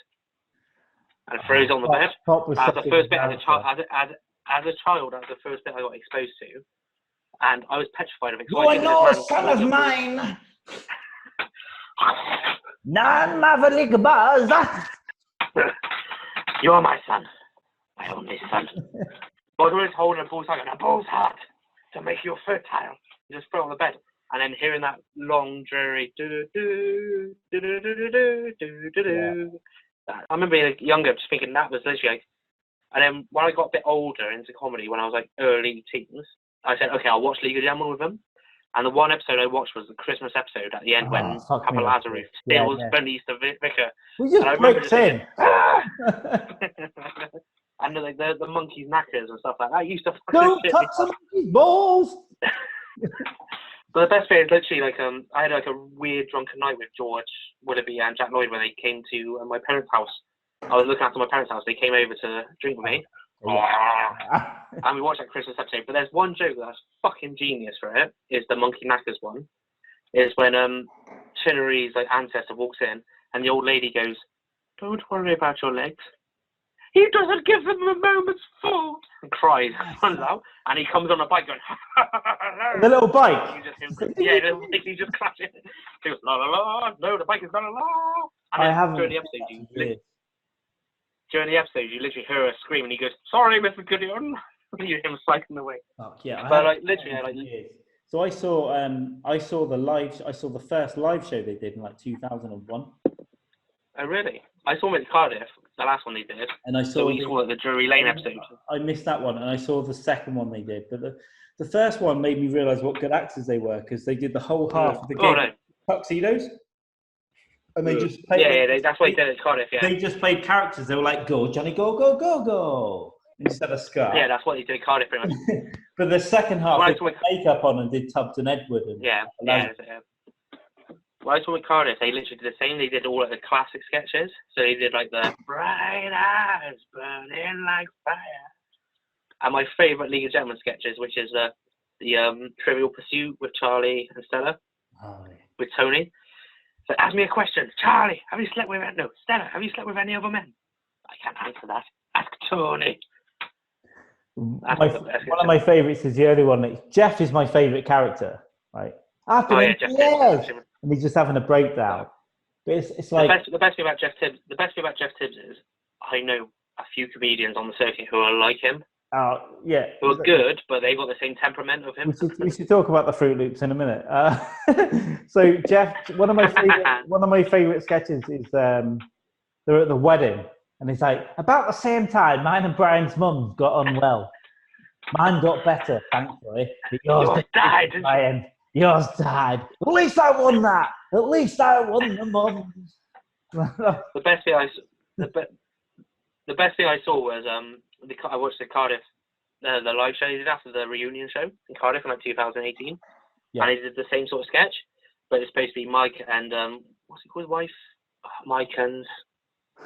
and throws it on the bed. Pop was the first bit as a child. As a child, that was the first bit I got exposed to, and I was petrified of it. You are no son of mine. Non-Maverick Buzz. You are my son, my only son. God was holding a bull's heart, and a bull's heart to make you fertile. You just put it on the bed, and then hearing that long, dreary do. I remember being younger, just thinking that was literally like. And then when I got a bit older into comedy, when I was like early teens, I said, okay, I'll watch League of Gentlemen with them. And the one episode I watched was the Christmas episode at the end when Papa Lazarus steals Bundy's the vicar. We just breaks in. And the monkey's knackers and stuff like that. I used to don't touch the monkey's balls. But the best bit is literally like I had like a weird drunken night with George Willoughby and Jack Lloyd when they came to my parents' house. I was looking after my parents' house. They came over to drink with me. And we watched that Christmas episode. But there's one joke that's fucking genius for it. Is the monkey knackers one. Is when Chinnery's like ancestor walks in and the old lady goes, "Don't worry about your legs. He doesn't give them a moment's thought," and cries, runs out, and he comes on a bike going, the little bike. He just crashes. He goes, la la la, no, the bike is la la la. And during the episode, you literally hear her scream, and he goes, "Sorry, Mr. Gideon." You hear him cycling away. Fuck yeah! But like literally, like. So I saw the first live show they did in like 2001. Oh really? I saw them at Cardiff, the last one they did. And I saw the Drury Lane episode. I missed that one, and I saw the second one they did. But the first one made me realise what good actors they were, because they did the whole half of the game. Tuxedos. And they just played. That's what they did at Cardiff. Yeah, they just played characters. They were like, "Go, Johnny, go, go, go, go," instead of Scar. Yeah, that's what they did at Cardiff, pretty much. But the second half, When I they saw put makeup on and did Tubbs and Edward. And When I saw with Cardiff, they literally did the same. They did all of the classic sketches. So they did like the bright eyes burning like fire. And my favourite League of Gentlemen sketches, which is the Trivial Pursuit with Charlie and Stella, with Tony. So ask me a question. Charlie, have you slept with... No, Stella, have you slept with any other men? I can't answer that. Ask Tony. One of my favourites is the early one. Jeff is my favourite character, right? Jeff years, and he's just having a breakdown. But it's like the best thing about Jeff Tibbs. The best thing about Jeff Tibbs is I know a few comedians on the circuit who are like him. Yeah, who are good, but they've got the same temperament of him. We should talk about the Fruit Loops in a minute. So Jeff, one of my favourite sketches is they're at the wedding, and he's like, about the same time, mine and Brian's mums got unwell. Mine got better, thankfully. Yours died. Brian. Yours died. At least I won that. At least I won the mums. The best thing I saw was I watched the Cardiff the live show they did after the reunion show in Cardiff in like 2018, and he did the same sort of sketch, but it's supposed to be Mike and what's he called, his wife? Mike and I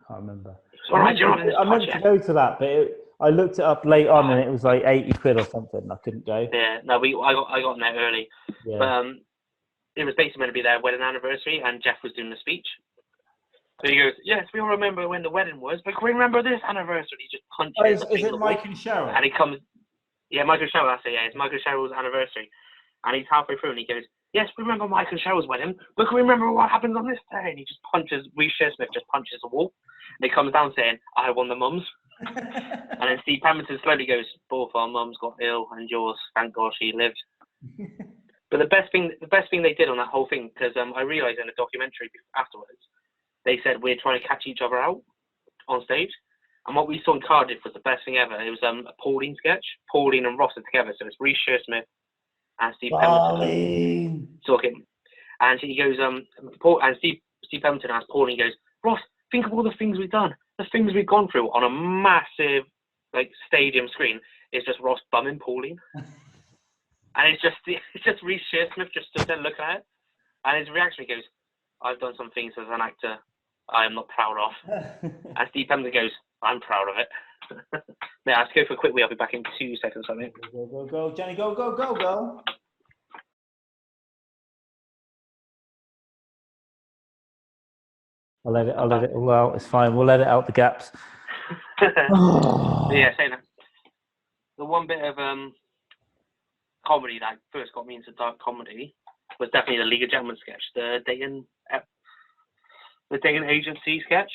can't remember. All right, I meant to go to that, but I looked it up late on, and it was like 80 quid or something. I couldn't go. Yeah, no, I got in there early, but it was basically meant to be their wedding anniversary, and Jeff was doing the speech. So he goes, yes, we all remember when the wedding was, but can we remember this anniversary? He just punches. Is it Mike and Cheryl? And he comes, Mike and Cheryl, that's it, it's Mike and Cheryl's anniversary. And he's halfway through and he goes, yes, we remember Mike and Cheryl's wedding, but can we remember what happens on this day? And he just punches, Reece Shearsmith just punches the wall. And he comes down saying, I won the mums. And then Steve Pemberton slowly goes, both our mums got ill and yours, thank God she lived. But the best thing they did on that whole thing, because I realised in a documentary afterwards, they said we're trying to catch each other out on stage. And what we saw in Cardiff was the best thing ever. It was a Pauline sketch. Pauline and Ross are together. So it's Reece Shearsmith and Steve Pemberton talking. And he goes, Steve Pemberton asks Pauline, goes, Ross, think of all the things we've done. The things we've gone through on a massive stadium screen. It's just Ross bumming Pauline. And it's just Reece Shearsmith just stood there looking at it. And his reaction, he goes, I've done some things as an actor I am not proud of. And Steve Pemberton goes, I'm proud of it. Yeah, let's go for a quick wee. I'll be back in 2 seconds, I think. Go, go, go, Johnny, go, go, go, go. I'll let it all out. It's fine. We'll let it out the gaps. Yeah, saying that. The one bit of comedy that first got me into dark comedy was definitely the League of Gentlemen sketch, the dating agency sketch.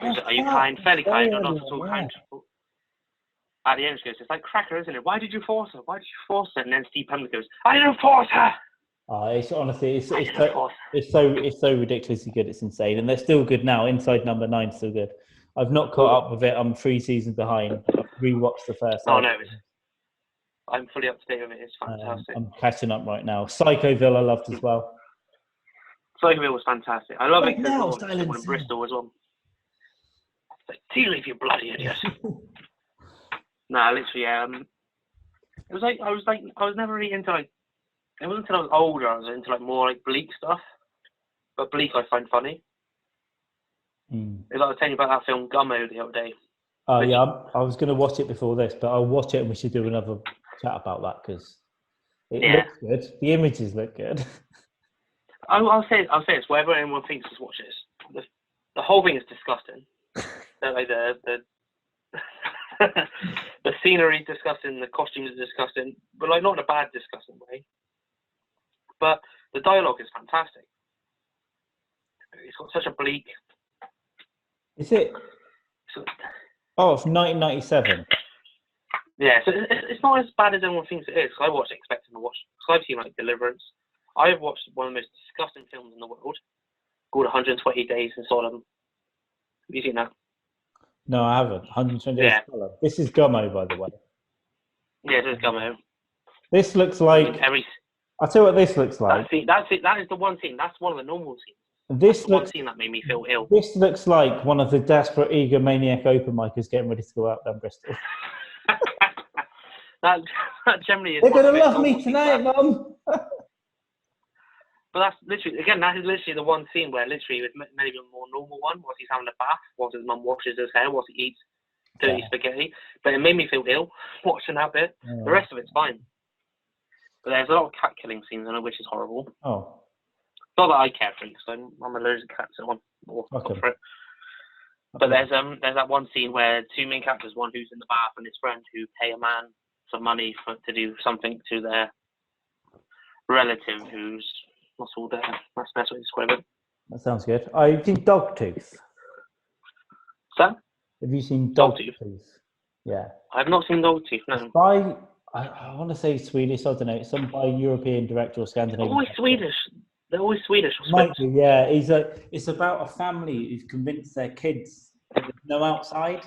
Are you kind? Fairly kind, or not at all kind? At the end, she goes, it's like cracker, isn't it? Why did you force her? Why did you force her? And then Steve Pemberton goes, I didn't force her! It's honestly, it's so ridiculously good. It's insane, and they're still good now. Inside Number 9 is still good. I've not caught up with it. I'm 3 seasons behind. I've rewatched the first. Oh no, I'm fully up to date with it. It's fantastic. I'm catching up right now. Psychoville I loved as well. Psychoville was fantastic. I love it because it's in Bristol as well. It's like, Teal, you bloody idiot. Nah, literally, it was like I was never really into it wasn't until I was older I was into more bleak stuff. But bleak I find funny. It's like I was telling you about that film Gummo the other day. Oh yeah, I was going to watch it before this, but I'll watch it and we should do another chat about that because it looks good. The images look good. I'll say it's whatever anyone thinks, just watch this. The whole thing is disgusting. The scenery is disgusting, the costumes are disgusting, but not in a bad disgusting way. But the dialogue is fantastic. It's got such a bleak. Is it? Oh, it's 1997. Yeah, so it's not as bad as everyone thinks it is. I watched expecting to watch. Because I've seen Deliverance. I've watched one of the most disgusting films in the world, called 120 Days in Sodom. Have you seen that? No, I haven't. 120 Days in Sodom. This is Gummo, by the way. Yeah, this is Gummo. This looks like I'll tell you what this looks like. That's it. That is the one scene. That's one of the normal scenes. This The one looks scene that made me feel ill. This looks like one of the desperate egomaniac open micers getting ready to go out down Bristol. that generally is. They're one of gonna the love normal me scenes, tonight, Mum. But that's literally, again, that is literally the one scene where literally it's maybe a more normal one, whilst he's having a bath, whilst his mum washes his hair, whilst he eats dirty spaghetti. But it made me feel ill watching that bit. Yeah. The rest of it's fine. But there's a lot of cat killing scenes in it, which is horrible. Oh. Not that I care for it, because I'm allergic to cats, so I'm all Okay. for it. But there's that one scene where two main characters, one who's in the bath and his friend, who pay a man some money to do something to their relative who's not all there. That's the best way to describe it. That sounds good. I think Dogtooth. So? Have you seen Dogtooth? Dogtooth? Yeah. I've not seen Dogtooth, no. It's by, I want to say Swedish, I don't know, some by European director or Scandinavian. Always Swedish. They're always Swedish. Might be, yeah. It's about a family who's convinced their kids that there's no outside.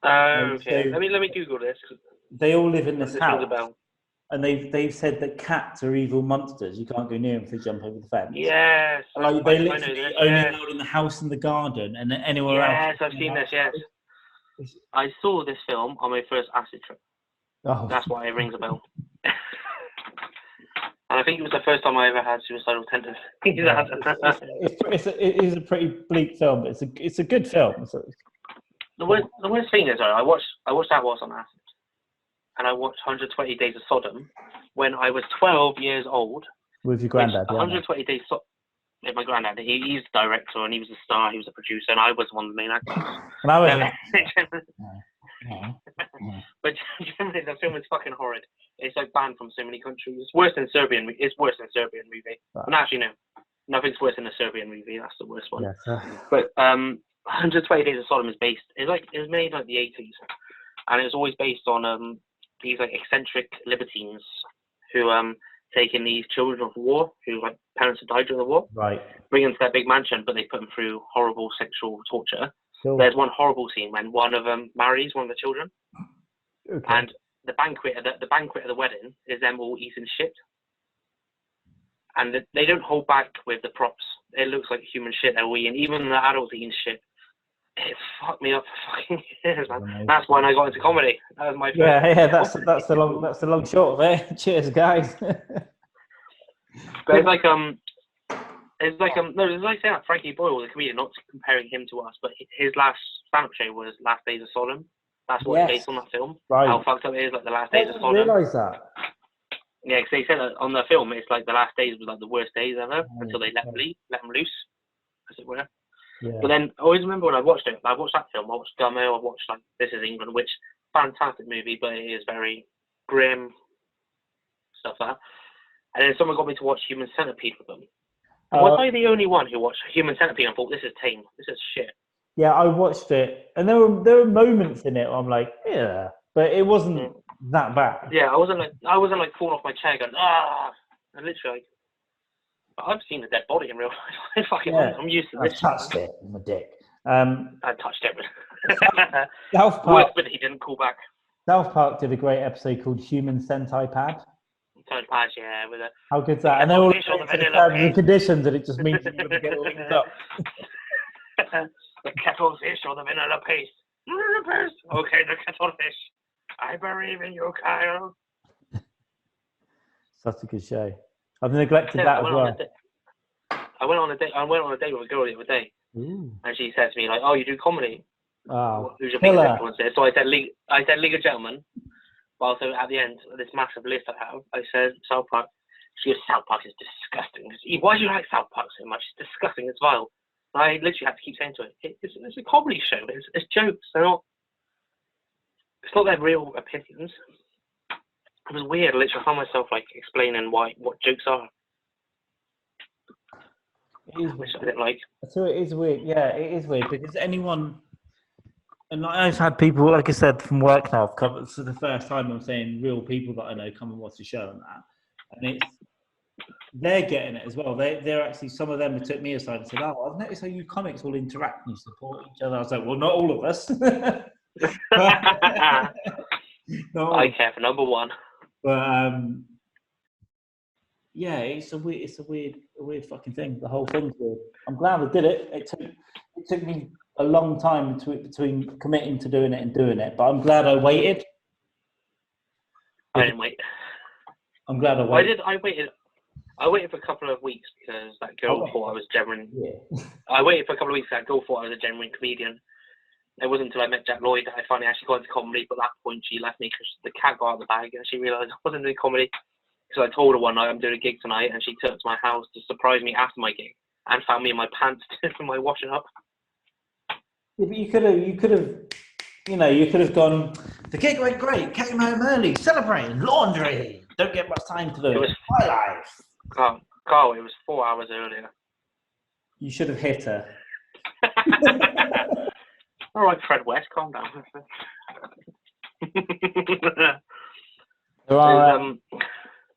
Okay. So let me Google this. they all live in this This house, rings a bell. and they've said that cats are evil monsters. You can't go near them if they jump over the fence. Yes. Like they I know literally this. only Yes. allowed in the house and the garden, and then anywhere else. Yes, I've seen this. Yes. I saw this film on my first acid trip. Oh. That's why it rings a bell. And I think it was the first time I ever had suicidal tendencies. It is a pretty bleak film, but it's a good film. The worst thing is, I watched that whilst on acid, and I watched 120 Days of Sodom when I was 12 years old. With your granddad, yeah. 120 Days with my granddad. He's the director and he was the star. He was the producer, and I was one of the main actors. And I was. But generally, the film is fucking horrid. It's like banned from so many countries. It's worse than Serbian. It's worse than Serbian movie. And actually, no, nothing's worse than a Serbian movie. That's the worst one. Yes. But 120 Days of Sodom is based. It was made like the 80s, and it's always based on these like eccentric libertines who take in these children of war who like parents had died during the war. Right. Bring them to their big mansion, but they put them through horrible sexual torture. Cool. There's one horrible scene when one of them marries one of the children, and the banquet at the wedding is them all eating shit, and they don't hold back with the props. It looks like human shit they're all eating, even the adults eating shit. It fucked me up for fucking years, man. That's when I got into comedy. That was my first. Yeah. That's the long short of it. Cheers, guys. But it's like no, it's like saying that Frankie Boyle, the comedian, not comparing him to us, but his last stand-up show was Last Days of Sodom. That's what it's based on that film. Right. How fucked up it is, like the last days of I Sodom. didn't realise that. Yeah, because they said that on the film, it's like the last days was like the worst days ever until they let them loose, as it were. Yeah. But then I always remember when I watched it. I watched that film. I watched Gummo. I watched like This Is England, which fantastic movie, but it is very grim stuff like that. And then someone got me to watch Human Centipede with them. Was I the only one who watched Human Centipede and thought this is tame? This is shit. Yeah, I watched it, and there were moments in it where I'm like, yeah, but it wasn't that bad. Yeah, I wasn't like falling off my chair going and literally. I've seen a dead body in real life. I'm used to this. I touched it with my dick. I touched everything. South Park. Worst bit he didn't call back. South Park did a great episode called Human Centipede. Centipede, yeah, with a. How good's that? And they're all on the terms vanilla and conditions, and it just means that you're going to get linked up. The kettlefish or the vanilla paste. Vanilla paste. Okay, the kettlefish. I believe in you, Kyle. Such a good show. I've neglected that as well. I went on a date with a girl the other day, and she said to me like, "Oh, you do comedy? Oh, who's your biggest influencer?" So I said, League of Gentlemen." But also at the end of this massive list I have, I said South Park. She goes, "South Park is disgusting. Why do you like South Park so much? It's disgusting. It's vile." And I literally had to keep saying to her, "It's a comedy show. It's jokes. They're not. It's not their real opinions." It was weird. Literally, I found myself like explaining what jokes are. It is which I didn't like. So it is weird. Yeah, it is weird because anyone, and I've had people, like I said, from work now. I've come for the first time. I'm saying real people that I know come and watch the show and that, and they're getting it as well. They're actually, some of them took me aside and said, "Oh, I've noticed how you comics all interact and you support each other." I was like, "Well, not all of us." I care for number one. But yeah, it's a weird fucking thing. The whole thing's weird. I'm glad I did it. It took me a long time between committing to doing it and doing it, but I'm glad I waited. I didn't wait. I'm glad I Well, waited. I waited for a couple of weeks because that girl thought I was genuine. Yeah. I waited for a couple of weeks because that girl thought I was a genuine comedian. It wasn't until I met Jack Lloyd that I finally actually got into comedy. But at that point, she left me because the cat got out of the bag and she realised I wasn't doing comedy. So I told her one night I'm doing a gig tonight, and she took to my house to surprise me after my gig and found me in my pants from my washing up. Yeah, but you could have gone. The gig went great. Came home early, celebrating, laundry. Don't get much time to do it. It was My life. Carl, it was 4 hours earlier. You should have hit her. All right, Fred West, calm down.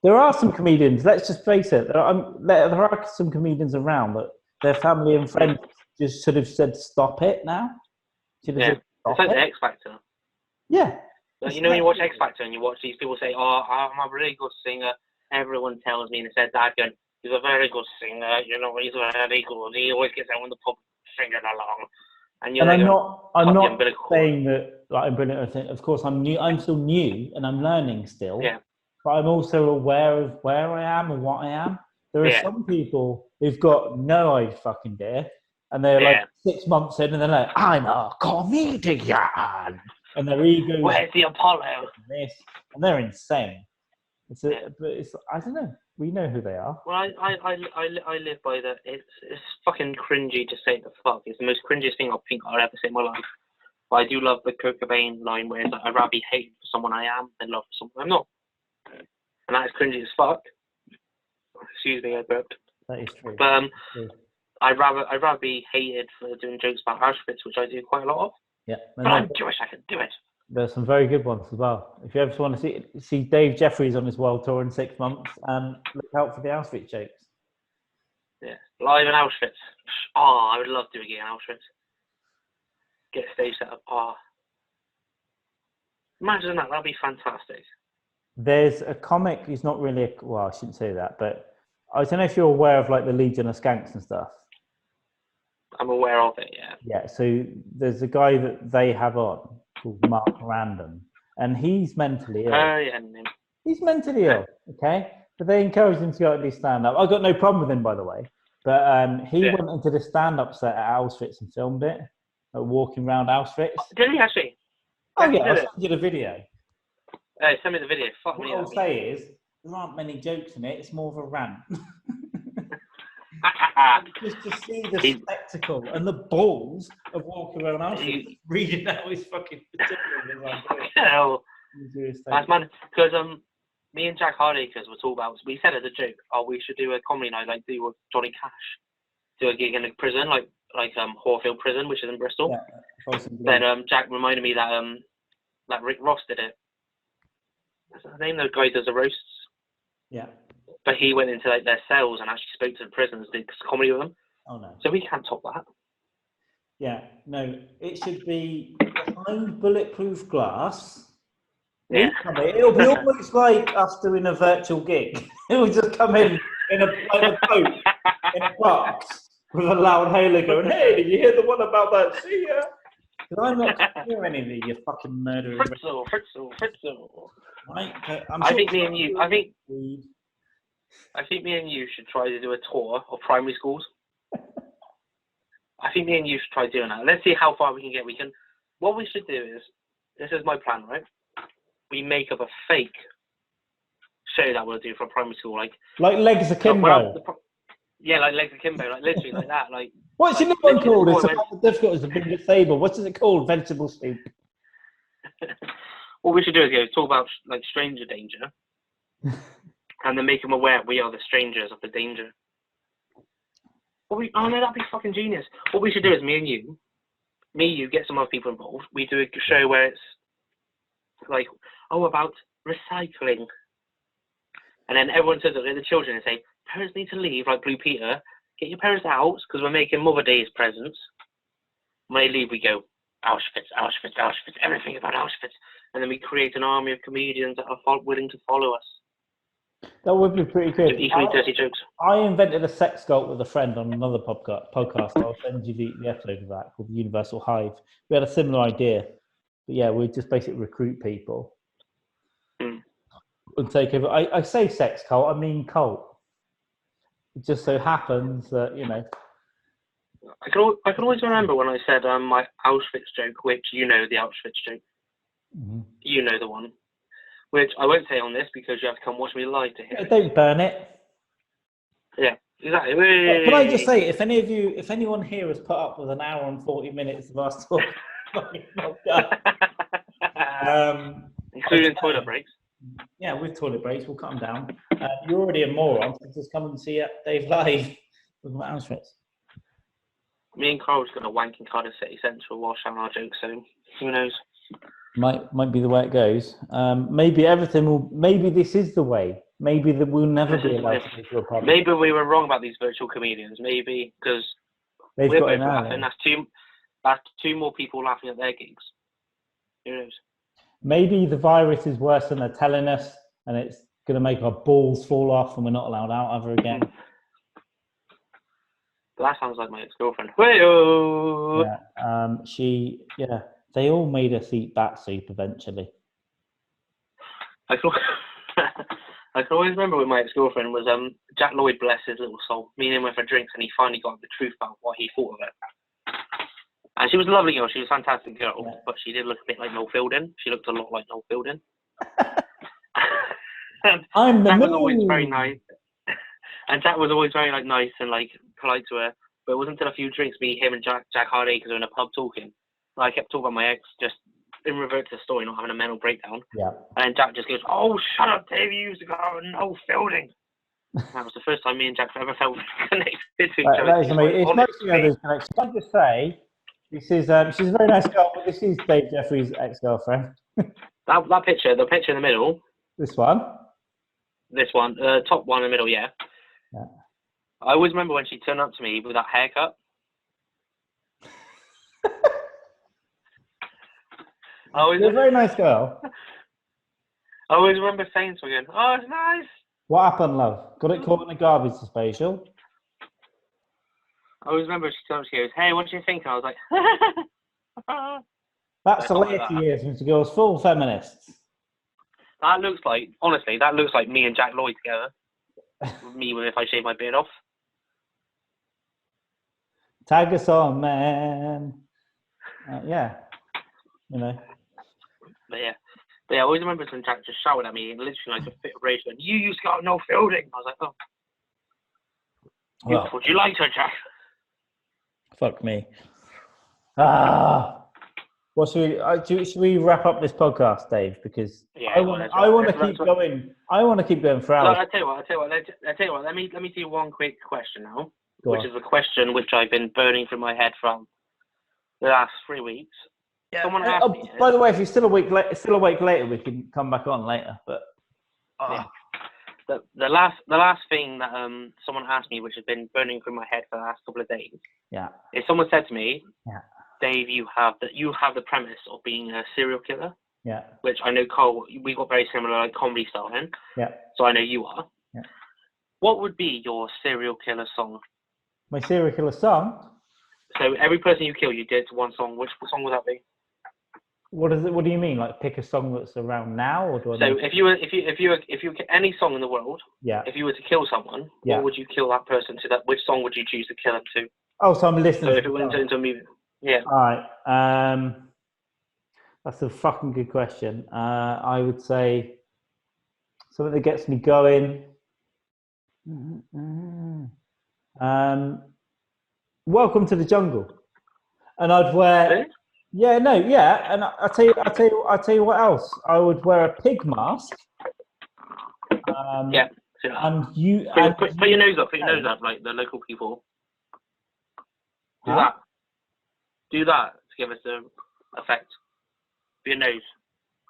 There are some comedians. Let's just face it. There are some comedians around that their family and friends just should have said, "Stop it now." Should have said, it's like the X Factor. Yeah. Like, when you watch X Factor and you watch these people say, "Oh, I'm a really good singer," everyone tells me, and they said, "Dad, he's a very good singer. You know, he's very good. He always gets out on the pub singing along." And I'm not saying that like, I'm brilliant. Of course, I'm new. I'm still new, and I'm learning still. Yeah. But I'm also aware of where I am and what I am. There are some people who've got no idea, and they're like 6 months in, and they're like, "I'm a comedian," and their ego. Where's the Apollo? And they're insane. But I don't know. We know who they are. Well, I live by the. It's fucking cringy to say the fuck. It's the most cringiest thing I think I'll ever say in my life. But I do love the Kurt Cobain line where it's like, "I'd rather be hated for someone I am than loved for someone I'm not." And that is cringy as fuck. Excuse me, I burped. That is true. But I'd rather be hated for doing jokes about Auschwitz, which I do quite a lot of. Yeah. But I'm Jewish, I can do it. There's some very good ones as well. If you ever want to see Dave Jefferies on his world tour in 6 months, look out for the Auschwitz jokes. Yeah, live in Auschwitz. Oh, I would love to do a gig in Auschwitz. Get a stage set up. Oh, imagine that. That'd be fantastic. There's a comic. He's not really. Well, I shouldn't say that, but I don't know if you're aware of like the Legion of Skanks and stuff. I'm aware of it. Yeah. Yeah. So there's a guy that they have on called Mark Random, and he's mentally ill. Yeah. He's mentally ill. Okay, but they encourage him to go and do stand up. I got no problem with him, by the way. But he went into the stand up set at Auschwitz and filmed it, walking around Auschwitz. Did he actually? Oh yeah, I'll send you the video. Hey, send me the video. Fuck What me. I'll say is, there aren't many jokes in it. It's more of a rant. Just to see the spectacle and the balls of walking around Auschwitz, reading out his fucking material. That's man. Because me and Jack Hardacres were talking about. We said as a joke, "Oh, we should do a comedy night like do with Johnny Cash, do a gig in a prison like Horfield Prison, which is in Bristol." Yeah, then Jack reminded me that Rick Ross did it. What's his name? The guy who does the roasts. Yeah. But he went into like their cells and actually spoke to the prisoners, did comedy with them. Oh no. So we can't top that. Yeah. No, it should be behind bulletproof glass. Yeah. It'll be almost like us doing a virtual gig. It'll just come in a boat in a box with a loud hailer going, "Hey, did you hear the one about that? See ya." Because I'm not going to hear any of you fucking murderers. Fritzel. Right? I think me and you should try to do a tour of primary schools. I think me and you should try doing that. Let's see how far we can get. What we should do is, this is my plan, right? We make up a fake show that we'll do for a primary school, like Legs Akimbo. Like Legs Akimbo, like literally like that. Like what's your new one called? It's about the difficult. It's a big disabled. What's it called? Vegetable soup. What we should do is talk about like stranger danger, and then make them aware we are the strangers of the danger. Oh no, that'd be fucking genius. What we should do is me and you get some other people involved. We do a show where it's like, about recycling, and then everyone says that the children and say, "Parents need to leave," like Blue Peter. Get your parents out because we're making Mother Day's presents. When they leave, we go Auschwitz, Auschwitz, Auschwitz, everything about Auschwitz, and then we create an army of comedians that are willing to follow us. That would be pretty good. Equally dirty jokes. I invented a sex cult with a friend on another podcast. I'll send you the episode of that called Universal Hive. We had a similar idea. But yeah, we just basically recruit people and take over. I say sex cult, I mean cult. It just so happens that, you know. I can always remember when I said my Auschwitz joke, which you know the Auschwitz joke. Mm-hmm. You know the one. Which I won't say on this because you have to come watch me live to hear it. Don't burn it. Yeah, exactly. Can I just say, if anyone here has put up with an hour and 40 minutes of us talking, including toilet breaks. Yeah, with toilet breaks, we'll cut them down. You're already a moron, so just come and see Dave live with my Auschwitz. Me and Carl just got a wank in Cardiff City Central while shouting our jokes, so who knows? Might be the way it goes. Maybe everything will. Maybe this is the way. Maybe that we'll never be allowed to go to a pub. Maybe we were wrong about these virtual comedians. Maybe because we're both laughing. That's two more people laughing at their gigs. Who knows? Maybe the virus is worse than they're telling us, and it's going to make our balls fall off, and we're not allowed out ever again. But that sounds like my ex-girlfriend. Hey-oh! Yeah. They all made us eat bat soup eventually. I can always remember when my ex-girlfriend was Jack Lloyd, bless his little soul. Me and him went for drinks, and he finally got the truth about what he thought of it. And she was a lovely girl. She was a fantastic girl, but she did look a bit like Noel Fielding. She looked a lot like Noel Fielding. I'm the Jack moon. was always very nice, and Jack was always very nice and polite to her. But it wasn't until a few drinks, him and Jack Hardy, were in a pub talking. I kept talking about my ex, just in revert to the story, not having a mental breakdown. Yeah. And Jack just goes, "Oh, shut up, Dave! You used to go Noel Fielding." That was the first time me and Jack ever felt connected to each other. That is amazing. It's nice to know those connections. Can I just say, this is she's a very nice girl, but this is Dave Jefferies' ex-girlfriend. that picture, the picture in the middle. This one. This one, top one in the middle, yeah. I always remember when she turned up to me with that haircut. You're a very nice girl. I always remember saying to her again, "Oh, it's nice." What happened, love? Got it caught in a garbage disposal? I always remember she goes, "Hey, what do you think?" And I was like, That's the later years when she goes full feminists. That looks like me and Jack Lloyd together. Me if I shave my beard off. Tag us on, man. Yeah. You know. But yeah, I always remember when Jack just shouted at me and literally like a fit of rage going, "You used to go no fielding." I was like, "Oh, would you like her, Jack?" Fuck me. Well, should we wrap up this podcast, Dave? Because I want to keep going. I want to keep going for hours. I tell you what. Let me do one quick question now, which is a question which I've been burning through my head from the last 3 weeks. Yeah. Someone asked me. By the way, if you're still awake later, we can come back on later. But the last thing that someone asked me, which has been burning through my head for the last couple of days, is someone said to me, "Dave, you have the premise of being a serial killer." Yeah. Which I know, Cole, we got very similar, like comedy style then. Yeah. So I know you are. Yeah. What would be your serial killer song? My serial killer song? So every person you kill, you did one song. Which song would that be? What is it? What do you mean? Like pick a song that's around now, or do I? So if you were any song in the world, if you were to kill someone, what would you kill that person to? Which song would you choose to kill them to? Oh, so I'm listening. So if it went into a movie, All right. That's a fucking good question. I would say something that gets me going. Welcome to the Jungle, and I'd wear. Really? And I'll tell you what else. I would wear a pig mask. And you put your nose up. Put your nose up, like the local people. Do that. Do that to give us the effect. Put your nose.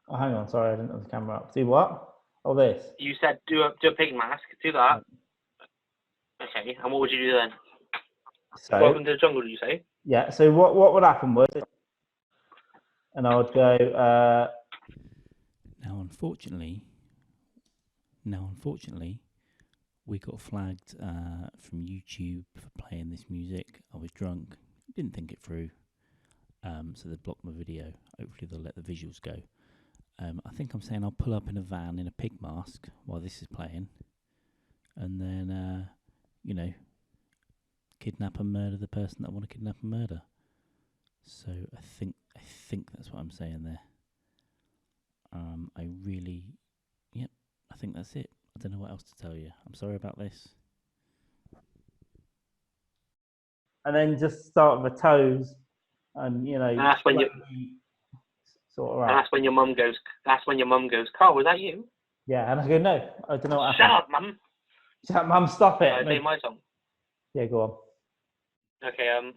Oh, hang on. Sorry, I didn't have the camera up. Do what? Oh, this. You said do a pig mask. Do that. Okay. And what would you do then? So, welcome to the jungle. Did you say? Yeah. So what would happen was. And I would go. Now, unfortunately, Now, unfortunately, we got flagged from YouTube for playing this music. I was drunk, didn't think it through, so they blocked my video. Hopefully they'll let the visuals go. I think I'm saying I'll pull up in a van in a pig mask while this is playing, and then, kidnap and murder the person that I want to kidnap and murder. So I think that's what I'm saying there. I think that's it. I don't know what else to tell you. I'm sorry about this. And then just start with the toes, and And that's when sort of and that's when your mum goes. That's when your mum goes. Carl, was that you? Yeah, and I go, no, I don't know what Shut happened. up, mum. Shut up, Mum, stop it. I play my song. Yeah, go on. Okay.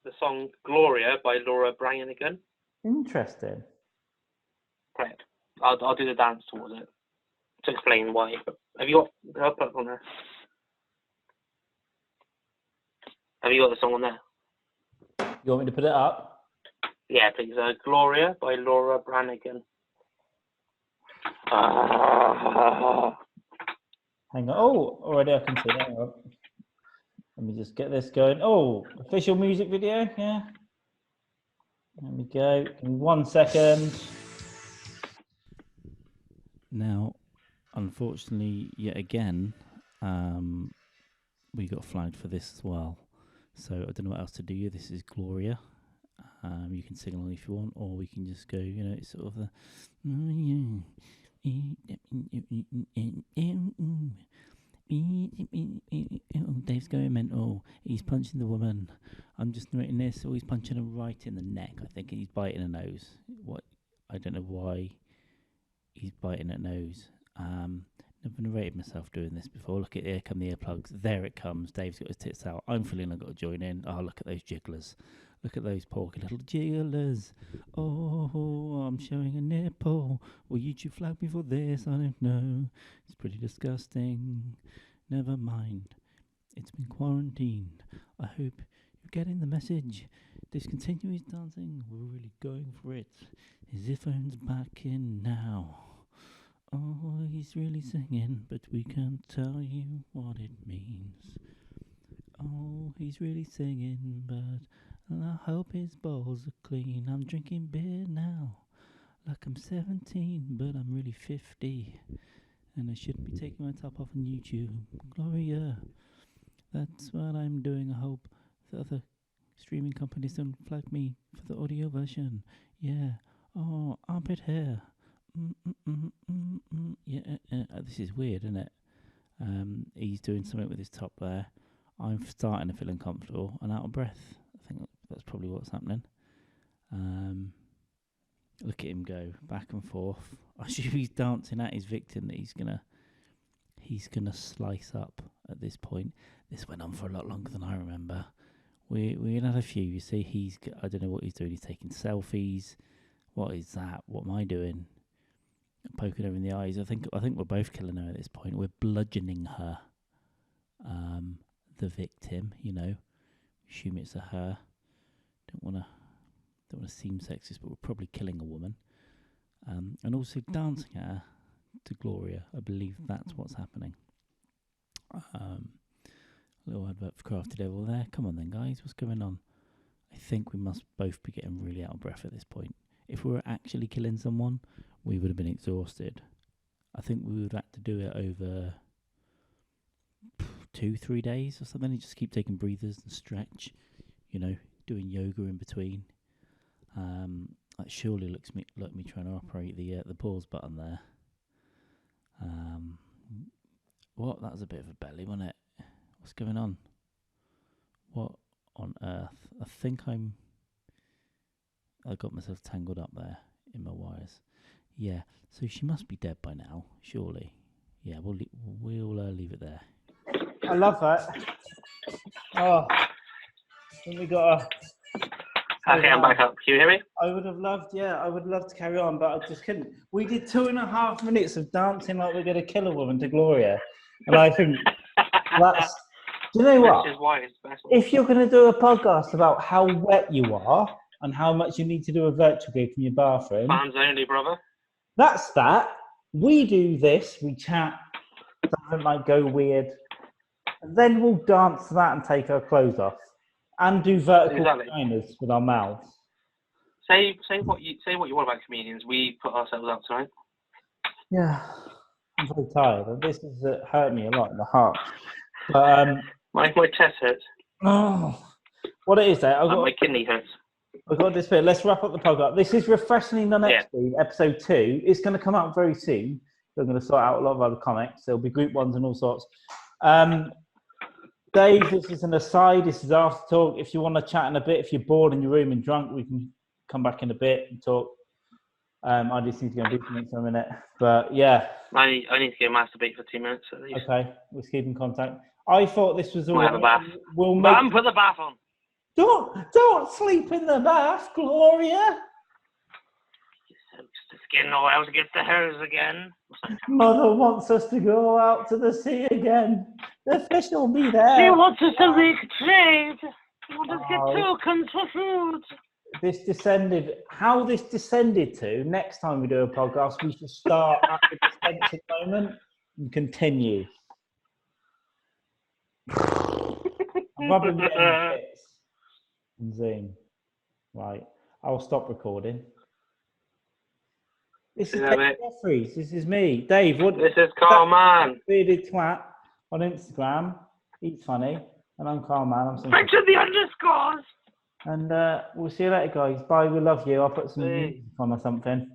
The song "Gloria" by Laura Branigan. Interesting. Correct. I'll do the dance towards it to explain why. Have you got? I'll put it on there. Have you got the song on there? You want me to put it up? Yeah, please. "Gloria" by Laura Branigan. Hang on. Oh, already I can see that. Hang on. Let me just get this going. Oh, official music video. Yeah. There we go. Give me 1 second. Now, unfortunately, yet again, we got flagged for this as well. So I don't know what else to do. This is Gloria. You can sing along if you want, or we can just go, it's sort of the... Dave's going mental. He's punching the woman. I'm just narrating this. Or he's punching her right in the neck, I think, and he's biting her nose. What? I don't know why he's biting her nose. Never narrated myself doing this before. Look at here come the earplugs. There it comes. Dave's got his tits out. I'm feeling I've got to join in. Oh, look at those jigglers. Look at those porky little jigglers. Oh, I'm showing a nipple. Will YouTube flag me for this? I don't know. It's pretty disgusting. Never mind. It's been quarantined. I hope you're getting the message. Discontinue his dancing. We're really going for it. His earphones back in now. Oh, he's really singing, but we can't tell you what it means. Oh, he's really singing, but I hope his balls are clean. I'm drinking beer now, like I'm 17, but I'm really 50. And I shouldn't be taking my top off on YouTube. Gloria, that's what I'm doing. I hope the other streaming companies don't flag me for the audio version. Yeah. Oh, armpit hair. Yeah, this is weird, isn't it? He's doing something with his top there. I'm starting to feel uncomfortable and out of breath. I think that's probably what's happening. Look at him go back and forth. I assume he's dancing at his victim that he's gonna slice up at this point. This went on for a lot longer than I remember. We had a few. You see, I don't know what he's doing. He's taking selfies. What is that? What am I doing? Poking her in the eyes. I think we're both killing her at this point. We're bludgeoning her. The victim, assume it's a her. Don't want to seem sexist, but we're probably killing a woman. And also dancing at her to Gloria. I believe that's what's happening. Little advert for Crafty Devil there. Come on then, guys. What's going on? I think we must both be getting really out of breath at this point. If we were actually killing someone, we would have been exhausted. I think we would have to do it over 2-3 days or something. And just keep taking breathers and stretch, doing yoga in between. That surely looks like me trying to operate the pause button there. What? That was a bit of a belly, wasn't it? What's going on? What on earth? I think I got myself tangled up there in my wires. Yeah, so she must be dead by now, surely. Yeah, we'll leave it there. I love that. Oh, we got a... Okay, I'm back up. Can you hear me? I would love to carry on, but I just couldn't. We did 2.5 minutes of dancing like we're going to kill a woman to Gloria. And I think that's... Do you know what? This is why it's special. If you're going to do a podcast about how wet you are and how much you need to do a virtual gig from your bathroom... Fans only, brother. That's that. We do this, we chat, doesn't like go weird. And then we'll dance to that and take our clothes off and do vertical vaginas with our mouths. Say what you want about comedians. We put ourselves up tonight. Yeah, I'm very tired. This has hurt me a lot in the heart. But my chest hurts. Oh, what it is there? My kidney hurts. I've got this bit. Let's wrap up the podcast. This is Refreshingly Non-Epstein, episode 2. It's going to come out very soon. We're going to sort out a lot of other comics. There'll be group ones and all sorts. Dave, this is an aside. This is after talk. If you want to chat in a bit, if you're bored in your room and drunk, we can come back in a bit and talk. I just need to go and do something for a minute. But yeah. I need to go masturbate for 2 minutes at least. Okay, let's keep in contact. I thought this was all. We'll have a bath. Put the bath on. Don't sleep in the bath, Gloria. The skin oils get the hairs again. Mother wants us to go out to the sea again. The fish will be there. She wants us to make trade. She wants us to get tokens for food. How this descended to, next time we do a podcast, we should start at the dispensing moment and continue. I'm rubbing my bits and Zoom. Right, I'll stop recording. This is Dave Jefferies. This is me. Dave, what? This is Carl Mann. Bearded twat on Instagram. He's funny. And I'm Carl Mann. Mention the underscores. And we'll see you later, guys. Bye. We love you. I'll put some music on or something.